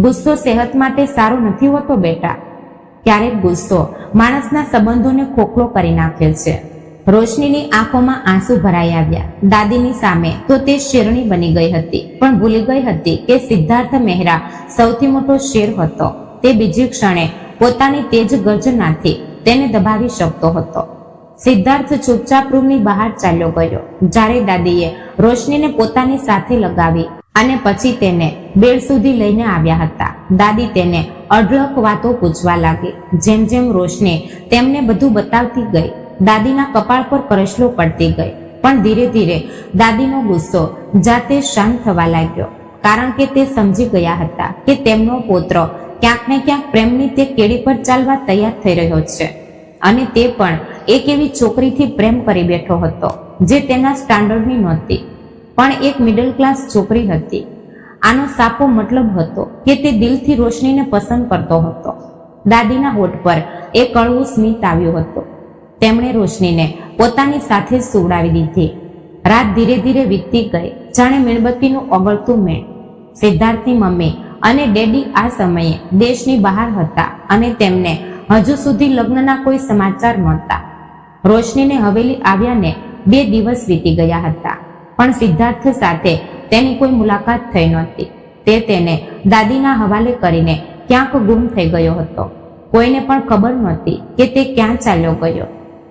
ગુસ્સો સેહત માટે સારો નથી હોતો બેટા. ક્યારેક ગુસ્સો માણસના સંબંધોને ખોખલો કરી નાખે છે. રોશનીની આંખોમાં આંસુ ભરાઈ આવ્યા. દાદીની સામે તો તે શેરણી બની ગઈ હતી, પણ ભૂલી ગઈ હતી કે સિદ્ધાર્થ મહેરા સૌથી મોટો શેર હતો. તે બીજી ક્ષણે પોતાની તેજ ગર્જનાથી તેને દબાવી શકતો હતો. સિદ્ધાર્થ ચૂપચાપ રૂમની બહાર ચાલ્યો ગયો. જ્યારે દાદીએ રોશનીને પોતાની સાથે લગાવી અને પછી તેને બેડ સુધી લઈને આવ્યા હતા. દાદી તેને અઢળક વાતો પૂછવા લાગી. જેમ જેમ રોશની તેમને બધું બતાવતી ગઈ, દાદીના કપાળ પર કરચલો પડતી ગઈ. પણ ધીરે ધીરે દાદીનો ગુસ્સો જાતે શાંત થવા લાગ્યો, કારણ કે તે સમજી ગયા હતા કે તેમનો પુત્ર ક્યાંક ને ક્યાંક પ્રેમની તે કેડી પર ચાલવા તૈયાર થઈ રહ્યો છે. અને તે પણ એક એવી છોકરીથી પ્રેમ કરી બેઠો હતો જે તેના સ્ટાન્ડર્ડની નહોતી, પણ એક મિડલ ક્લાસ છોકરી હતી. આનો સાપો મતલબ હતો કે તે દિલથી રોશનીને પસંદ કરતો હતો. દાદીના હોઠ પર એક કડવું સ્મિત આવ્યું હતું. તેમણે રોશનીને પોતાની સાથે સુવડાવી દીધી. રાત ધીરે ધીરે વીતતી ગઈ, જાણે મીણબત્તીનું ઓગળતું મેણ. સિદ્ધાર્થની મમ્મી અને ડેડી આ સમયે દેશની બહાર હતા અને તેમને હજુ સુધી લગ્નના કોઈ સમાચાર નહોતા. રોશનીને હવેલી આવ્યાને 2 દિવસ વીતી ગયા હતા, પણ સિદ્ધાર્થ સાથે તેની કોઈ મુલાકાત થઈ નહોતી. તે તેને દાદીના હવાલે કરીને ક્યાંક ગુમ થઈ ગયો હતો. કોઈને પણ ખબર નહોતી કે તે ક્યાં ચાલ્યો ગયો.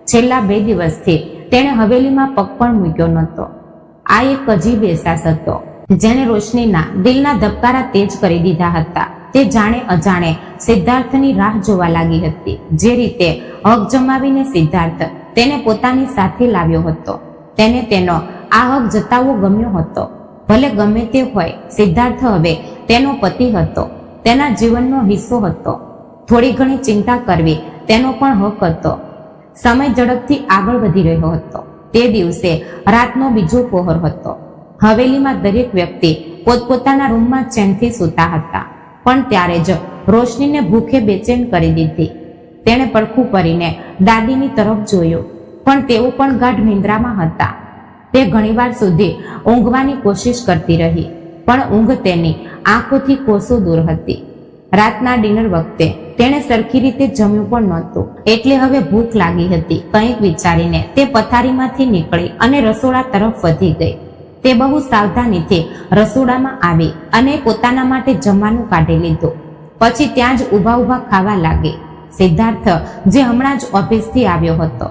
છેલ્લા 2 દિવસથી તેણે હવેલીમાં પગ પણ મૂક્યો નહોતો. આ એક અજીબ અહેસાસ હતો જેણે રોશનીના દિલના ધબકારા તેજ કરી દીધા હતા. તે જાણે અજાણે સિદ્ધાર્થની રાહ જોવા લાગી હતી. જે રીતે હક જમાવીને સિદ્ધાર્થ તેને પોતાની સાથે લાવ્યો હતો. તેને તેનો આ હક જતાવવો ગમ્યો હતો. ભલે ગમે તે હોય, સિદ્ધાર્થ હવે તેનો પતિ હતો, તેના જીવનનો હિસ્સો હતો. થોડી ઘણી ચિંતા કરવી તેનો પણ હક હતો. સમય ઝડપથી આગળ વધી રહ્યો હતો. તે દિવસે રાતનો બીજો પહોર હતો. હવેલીમાં દરેક વ્યક્તિ પોતપોતાના રૂમમાં ચેનથી સૂતા હતા. પણ ત્યારે જ રોશનીને ભૂખે બેચેન કરી દીધી. તેણે પડખું કરીને દાદીની તરફ જોયું, પણ તેઓ પણ ગાઢ નિંદ્રામાં હતા. તે ઘણીવાર સુધી ઊંઘવાની કોશિશ કરતી રહી, પણ ઊંઘ તેની આંખોથી કોસો દૂર હતી. રાતના ડિનર વખતે તેણે સરખી રીતે જમ્યું પણ નહોતું, એટલે હવે ભૂખ લાગી હતી. કંઈક વિચારીને તે પથારીમાંથી નીકળી અને રસોડા તરફ વધી ગઈ. તે બહુ સાવધાનીથી રસોડામાં આવી અને પોતાના માટે જમવાનું કાઢી લીધું. પછી ત્યાં જ ઊભા ઊભા ખાવા લાગી. સિદ્ધાર્થ, જે હમણાં જ ઓફિસથી આવ્યો હતો,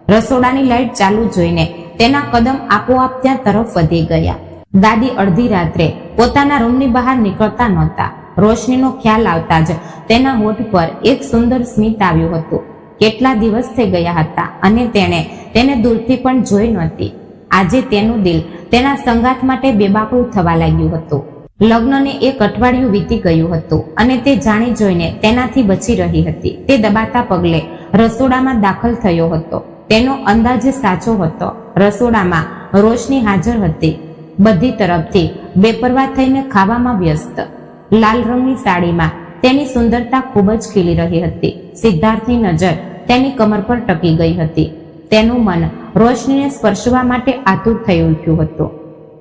રસોડાની લાઈટ ચાલુ જોઈને તેના કદમ આપોઆપ ત્યાં તરફ વધી ગયા. દાદી અડધી રાત્રે પોતાના રૂમની બહાર નીકળતા નહોતા. રોશનીનો ખ્યાલ આવતા જ તેના હોઠ પર એક સુંદર સ્મિત આવ્યું હતું. કેટલા દિવસ થઈ ગયા હતા અને તેણે તેને દૂરથી પણ જોઈ નહોતી. આજે તેનું દિલ તેના સંગાત માટે બેબાકળું થવા લાગ્યું હતું. લગ્નને એક અઠવાડિયું વીતી ગયું હતું અને તે જાણી જોઈને તેનાથી બચી રહી હતી. તે દબાતા પગલે રસોડામાં દાખલ થયો હતો. તેનો અંદાજ સાચો હતો. રસોડામાં રોશની હાજર હતી, બધી તરફથી બેપરવા થઈને ખાવામાં વ્યસ્ત. લાલ રંગની સાડીમાં તેની સુંદરતા ખૂબ જ ખીલી રહી હતી. સિદ્ધાર્થની નજર તેની કમર પર ટકી ગઈ હતી. તેનું મન રોશનીને સ્પર્શવા માટે આતુર થઈ ઉઠ્યું હતું.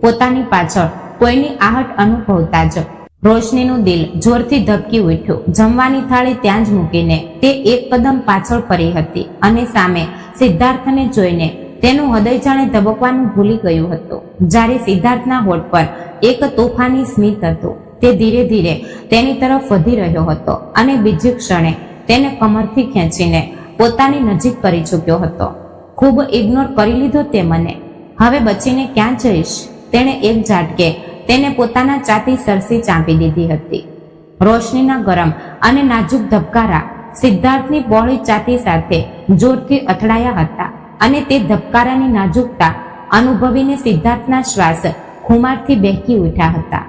પોતાની પાછળ કોઈની આહટ અનુભવતા જ રોશનીનું દિલ જોરથી ધબકી ઉઠ્યું. જમવાની થાળી ત્યાં જ મૂકીને તે એક કદમ પાછળ ફરી હતી અને સામે સિદ્ધાર્થને જોઈને તેનું હૃદય જાણે ધબકવાનું ભૂલી ગયું હતું. જ્યારે સિદ્ધાર્થના હોઠ પર એક તોફાની સ્મિત હતું. તે ધીરે ધીરે તેની તરફ વધી રહ્યો હતો અને બીજી ક્ષણે તેને કમરથી ખેંચીને પોતાની નજીક કરી ચૂક્યો હતો. ખૂબ ઇગ્નોર કરી લીધો તે મને. હવે બચીને ક્યાં જઈશ? તેણે એક ઝાટકે તેને પોતાના ચાથી સરસી ચાંપી દીધી હતી. રોશનીના ગરમ અને નાજુક ધબકારા સિદ્ધાર્થની પહોળી છાતી સાથે જોરથી અથડાયા હતા અને તે ધબકારાની નાજુકતા અનુભવીને સિદ્ધાર્થના શ્વાસ ખુમારથી બહેકી ઉઠ્યા હતા.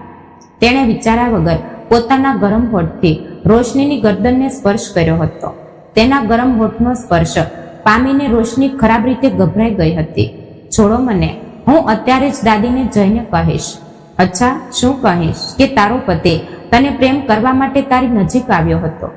તેણે વિચાર્યા વગર પોતાના ગરમ હોઠથી રોશનીની ગરદનને સ્પર્શ કર્યો હતો. તેના ગરમ હોઠનો સ્પર્શ પામીને રોશની ખરાબ રીતે ગભરાઈ ગઈ હતી. છોડો મને, હું અત્યારે જ દાદીને જઈને કહીશ. અચ્છા, શું કહીશ? કે તારો પતિ તને પ્રેમ કરવા માટે તારી નજીક આવ્યો હતો.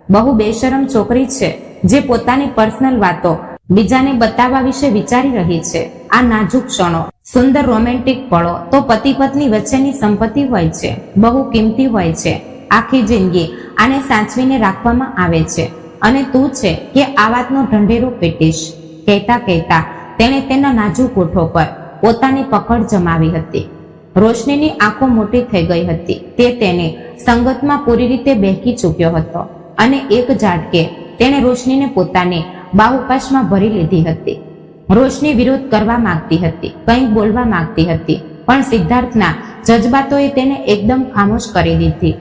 બહુ બેશરમ છોકરી છે જે પોતાની પર્સનલ વાતો બીજાને બતાવવા વિશે વિચારી રહી છે. આ નાજુક ક્ષણો, સુંદર રોમેન્ટિક પળો તો પતિ પત્ની વચ્ચેની સંપત્તિ હોય છે, બહુ કિંમતી હોય છે. આખી જિંદગી આને સાચવીને રાખવામાં આવે છે અને તું છે કે આ વાતનો ઢંઢેરો પીટીશ. કહેતા કહેતા તેણે તેના નાજુક હોઠો પર પોતાની પકડ જમાવી હતી. રોશનીની આંખો મોટી થઈ ગઈ હતી. તે તેની સંગતમાં પૂરી રીતે બહેકી ચૂક્યો હતો અને એક ઝાટકે તેણે રોશનીને પોતાની બાહુપાશમાં ભરી લીધી હતી. રોશની વિરોધ કરવા માંગતી હતી, કંઈક બોલવા માંગતી હતી, પણ સિદ્ધાર્થના જજબાતોએ તેને એકદમ ખામોશ કરી દીધી.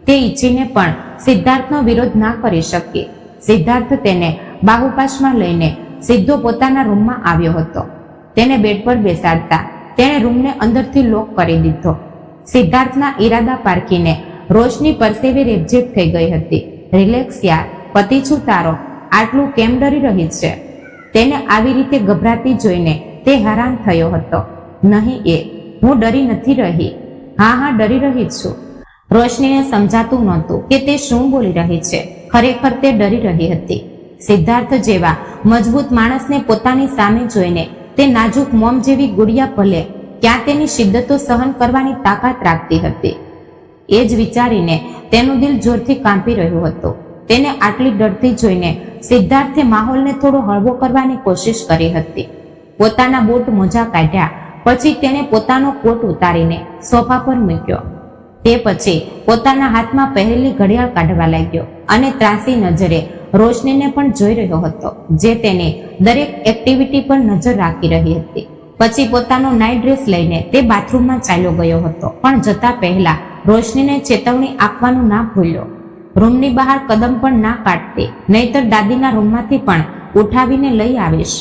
તે ઈચ્છીને પણ સિદ્ધાર્થનો વિરોધ ના કરી શકી. સિદ્ધાર્થ તેને બાહુપાશમાં લઈને સીધો પોતાના રૂમમાં આવ્યો હતો. તેને બેડ પર બેસાડતા તેણે રૂમને અંદરથી લોક કરી દીધો. સિદ્ધાર્થના ઈરાદા પારખીને રોશની પરસેવે રેબઝેબ થઈ ગઈ હતી. રિલેક્સ યાર, પતિ છું તારો, આટલું કેમ ડરી રહી છે? તેને આવી રીતે ગભરાતી જોઈને તે હેરાન થયો હતો. નહીં, હું ડરી નથી રહી. હા, ડરી રહી છું. રોશનીને સમજાતું નહોતું કે તે શું બોલી રહી છે. ખરેખર તે ડરી રહી હતી. સિદ્ધાર્થ જેવા મજબૂત માણસને પોતાની સામે જોઈને તે નાજુક મોમ જેવી ગુડિયા ભલે ક્યાં તેની શિદ્દતો સહન કરવાની તાકાત રાખતી હતી. એ જ વિચારીને તેનું દિલ જોરથી કાંપી રહ્યું હતું. તેને આટલી ડરતી જોઈને સિદ્ધાર્થે માહોલને થોડો હળવો કરવાની કોશિશ કરી હતી. પોતાના બૂટ મોજા કાઢ્યા, પછી તેણે પોતાનો કોટ ઉતારીને સોફા પર મૂક્યો. તે પછી પોતાના હાથમાં પહેરેલી ઘડિયાળ કાઢવા લાગ્યો અને ત્રાસી નજરે રોશનીને પણ જોઈ રહ્યો હતો, જે તેની દરેક એક્ટિવિટી પર નજર રાખી રહી હતી. પછી પોતાનો નાઇટ ડ્રેસ લઈને તે બાથરૂમમાં ચાલ્યો ગયો હતો, પણ જતા પહેલા રોશનીને ચેતવણી આપવાનું ના ભૂલ્યો. રૂમની બહાર કદમ પણ ના કાઢતી, નહીતર દાદીના રૂમમાંથી પણ ઉઠાવીને લઈ આવીશ.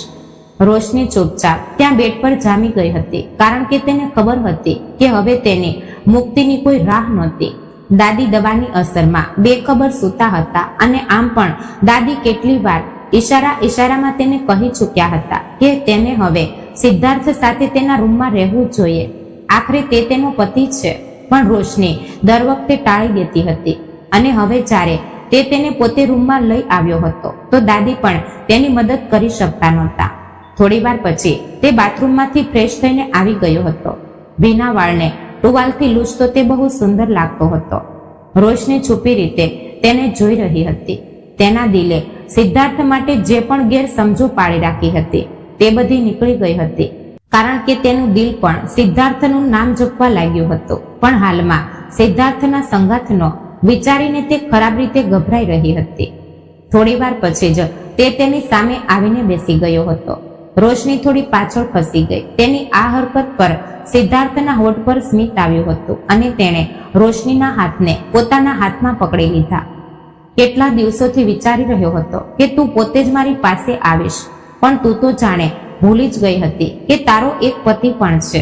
રોશની ચૂપચાપ ત્યાં બેડ પર જામી ગઈ હતી, કારણ કે તેને ખબર હતી કે હવે તેને મુક્તિની કોઈ રાહ નહોતી. દાદી દવાની અસરમાં બેખબર સૂતા હતા અને આમ પણ દાદી કેટલી વાર ઈશારામાં તેને કહી ચૂક્યા હતા કે તેને હવે સિદ્ધાર્થ સાથે તેના રૂમમાં રહેવું જોઈએ. આખરે તે તેનો પતિ છે. પણ રોશની દર વખતે ટાળી દેતી હતી અને હવે જ્યારે તે તેને પોતે રૂમમાં લઈ આવ્યો હતો તો દાદી પણ તેની મદદ કરી શકતા નહોતા. થોડી વાર પછી તે બાથરૂમમાંથી ફ્રેશ થઈને આવી ગયો હતો. ભીના વાળને ટુવાલથી લૂછતો તે બહુ સુંદર લાગતો હતો. રોશની છુપી રીતે તેને જોઈ રહી હતી. તેના દિલે સિદ્ધાર્થ માટે જે પણ ગેરસમજો પાડી રાખી હતી તે બધી નીકળી ગઈ હતી, કારણ કે તેનું દિલ પણ સિદ્ધાર્થનું નામ જપવા લાગ્યું હતું. પણ હાલમાં સિદ્ધાર્થના સંગાથનો વિચારીને તે ખરાબ રીતે ગભરાઈ રહી હતી. થોડી વાર પછી જ તે તેની સામે આવીને બેસી ગયો હતો. રોશની થોડી પાછળ ખસી ગઈ. તેની આ હરકત પર સિદ્ધાર્થના હોઠ પર સ્મિત આવ્યું હતું અને તેણે રોશનીના હાથને પોતાના હાથમાં પકડી લીધા. કેટલા દિવસોથી વિચારી રહ્યો હતો કે તું પોતે જ મારી પાસે આવીશ, પણ તું તો જાણે ભૂલી જ ગઈ હતી કે તારો એક પતિ પણ છે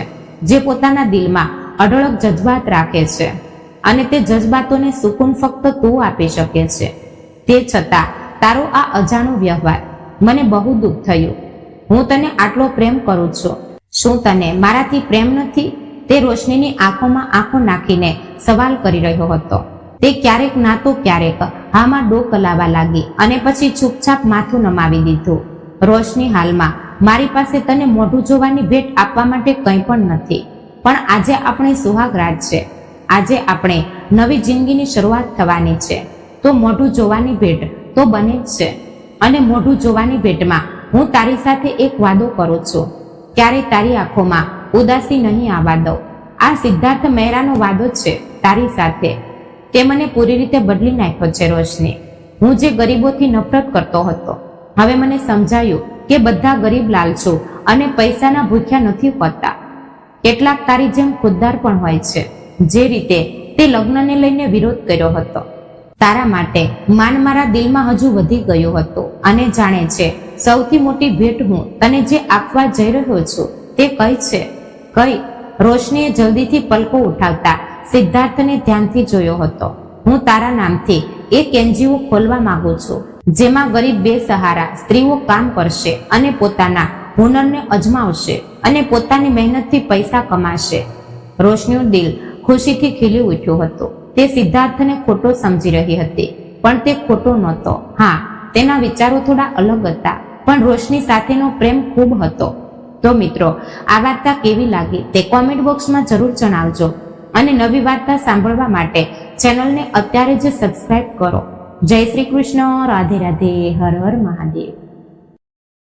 જે પોતાના દિલમાં અઢળક જજ્બાત રાખે છે અને તે જજ્બાતોને સુકૂન ફક્ત તું આપી શકે છે. તે છતાં તારો આ અજાણો વ્યવહાર, મને બહુ દુઃખ થયું. હું તને આટલો પ્રેમ કરું છું, શું તને મારાથી પ્રેમ નથી? તે રોશનીની આંખોમાં આંખો નાખીને સવાલ કરી રહ્યો હતો. તે ક્યારેક ના તો ક્યારેક હામાં ડોક લાવવા લાગી અને પછી ચૂપચાપ માથું નમાવી દીધું. રોશની, હાલમાં મારી પાસે તને મોઢું જોવાની ભેટ આપવા માટે કંઈ પણ નથી, પણ આજે આપણે સુહાગરાત છે. આજે આપણે નવી જિંદગીની શરૂઆત થવાની છે, તો મોઢું જોવાની ભેટ તો બને જ છે. અને મોઢું જોવાની ભેટમાં હું તારી સાથે એક વાદો કરું છું, ક્યારેય તારી આંખોમાં ઉદાસી નહીં આવવા દઉં. આ સિદ્ધાર્થ મહેરાનો વાદો છે તારી સાથે. તે મને પૂરી રીતે બદલી નાખ્યો છે રોશની. હું જે ગરીબોથી નફરત કરતો હતો, હવે મને સમજાયું કે બધા ગરીબ લાલચુ અને પૈસાના ભૂખ્યા નથી હોતા. કેટલાક તારી જેમ ખુદદાર પણ હોય છે. જે રીતે તે લગ્નને લઈને વિરોધ કર્યો હતો, તારા માટે માન મારા દિલમાં હજુ વધી ગયું હતું. અને જાણે છે સૌથી મોટી ભેટ હું તને જે આપવા જઈ રહ્યો છું તે કઈ છે? કઈ? રોશનીએ જલ્દીથી પલકો ઉઠાવતા સિદ્ધાર્થને ધ્યાનથી જોયો હતો. હું તારા નામથી એક એનજીઓ ખોલવા માંગુ છું, જેમાં ગરીબ બેસહારા સ્ત્રીઓ કામ કરશે અને પોતાના હુનરને અજમાવશે અને પોતાની મહેનતથી પૈસા કમાશે. રોશનીનું દિલ ખુશીથી ખીલી ઉઠ્યું હતું. તે સિદ્ધાર્થને ખોટો સમજી રહી હતી, પણ તે ખોટો નહોતો. હા, તેના વિચારો થોડા અલગ હતા, પણ રોશની સાથેનો પ્રેમ ખૂબ હતો. તો મિત્રો, આ વાર્તા કેવી લાગી તે કોમેન્ટ બોક્સમાં જરૂર જણાવજો અને નવી વાર્તા સાંભળવા માટે ચેનલને અત્યારે જ સબસ્ક્રાઇબ કરો. જય શ્રી કૃષ્ણ. રાધે રાધે. હર હર મહાદેવ.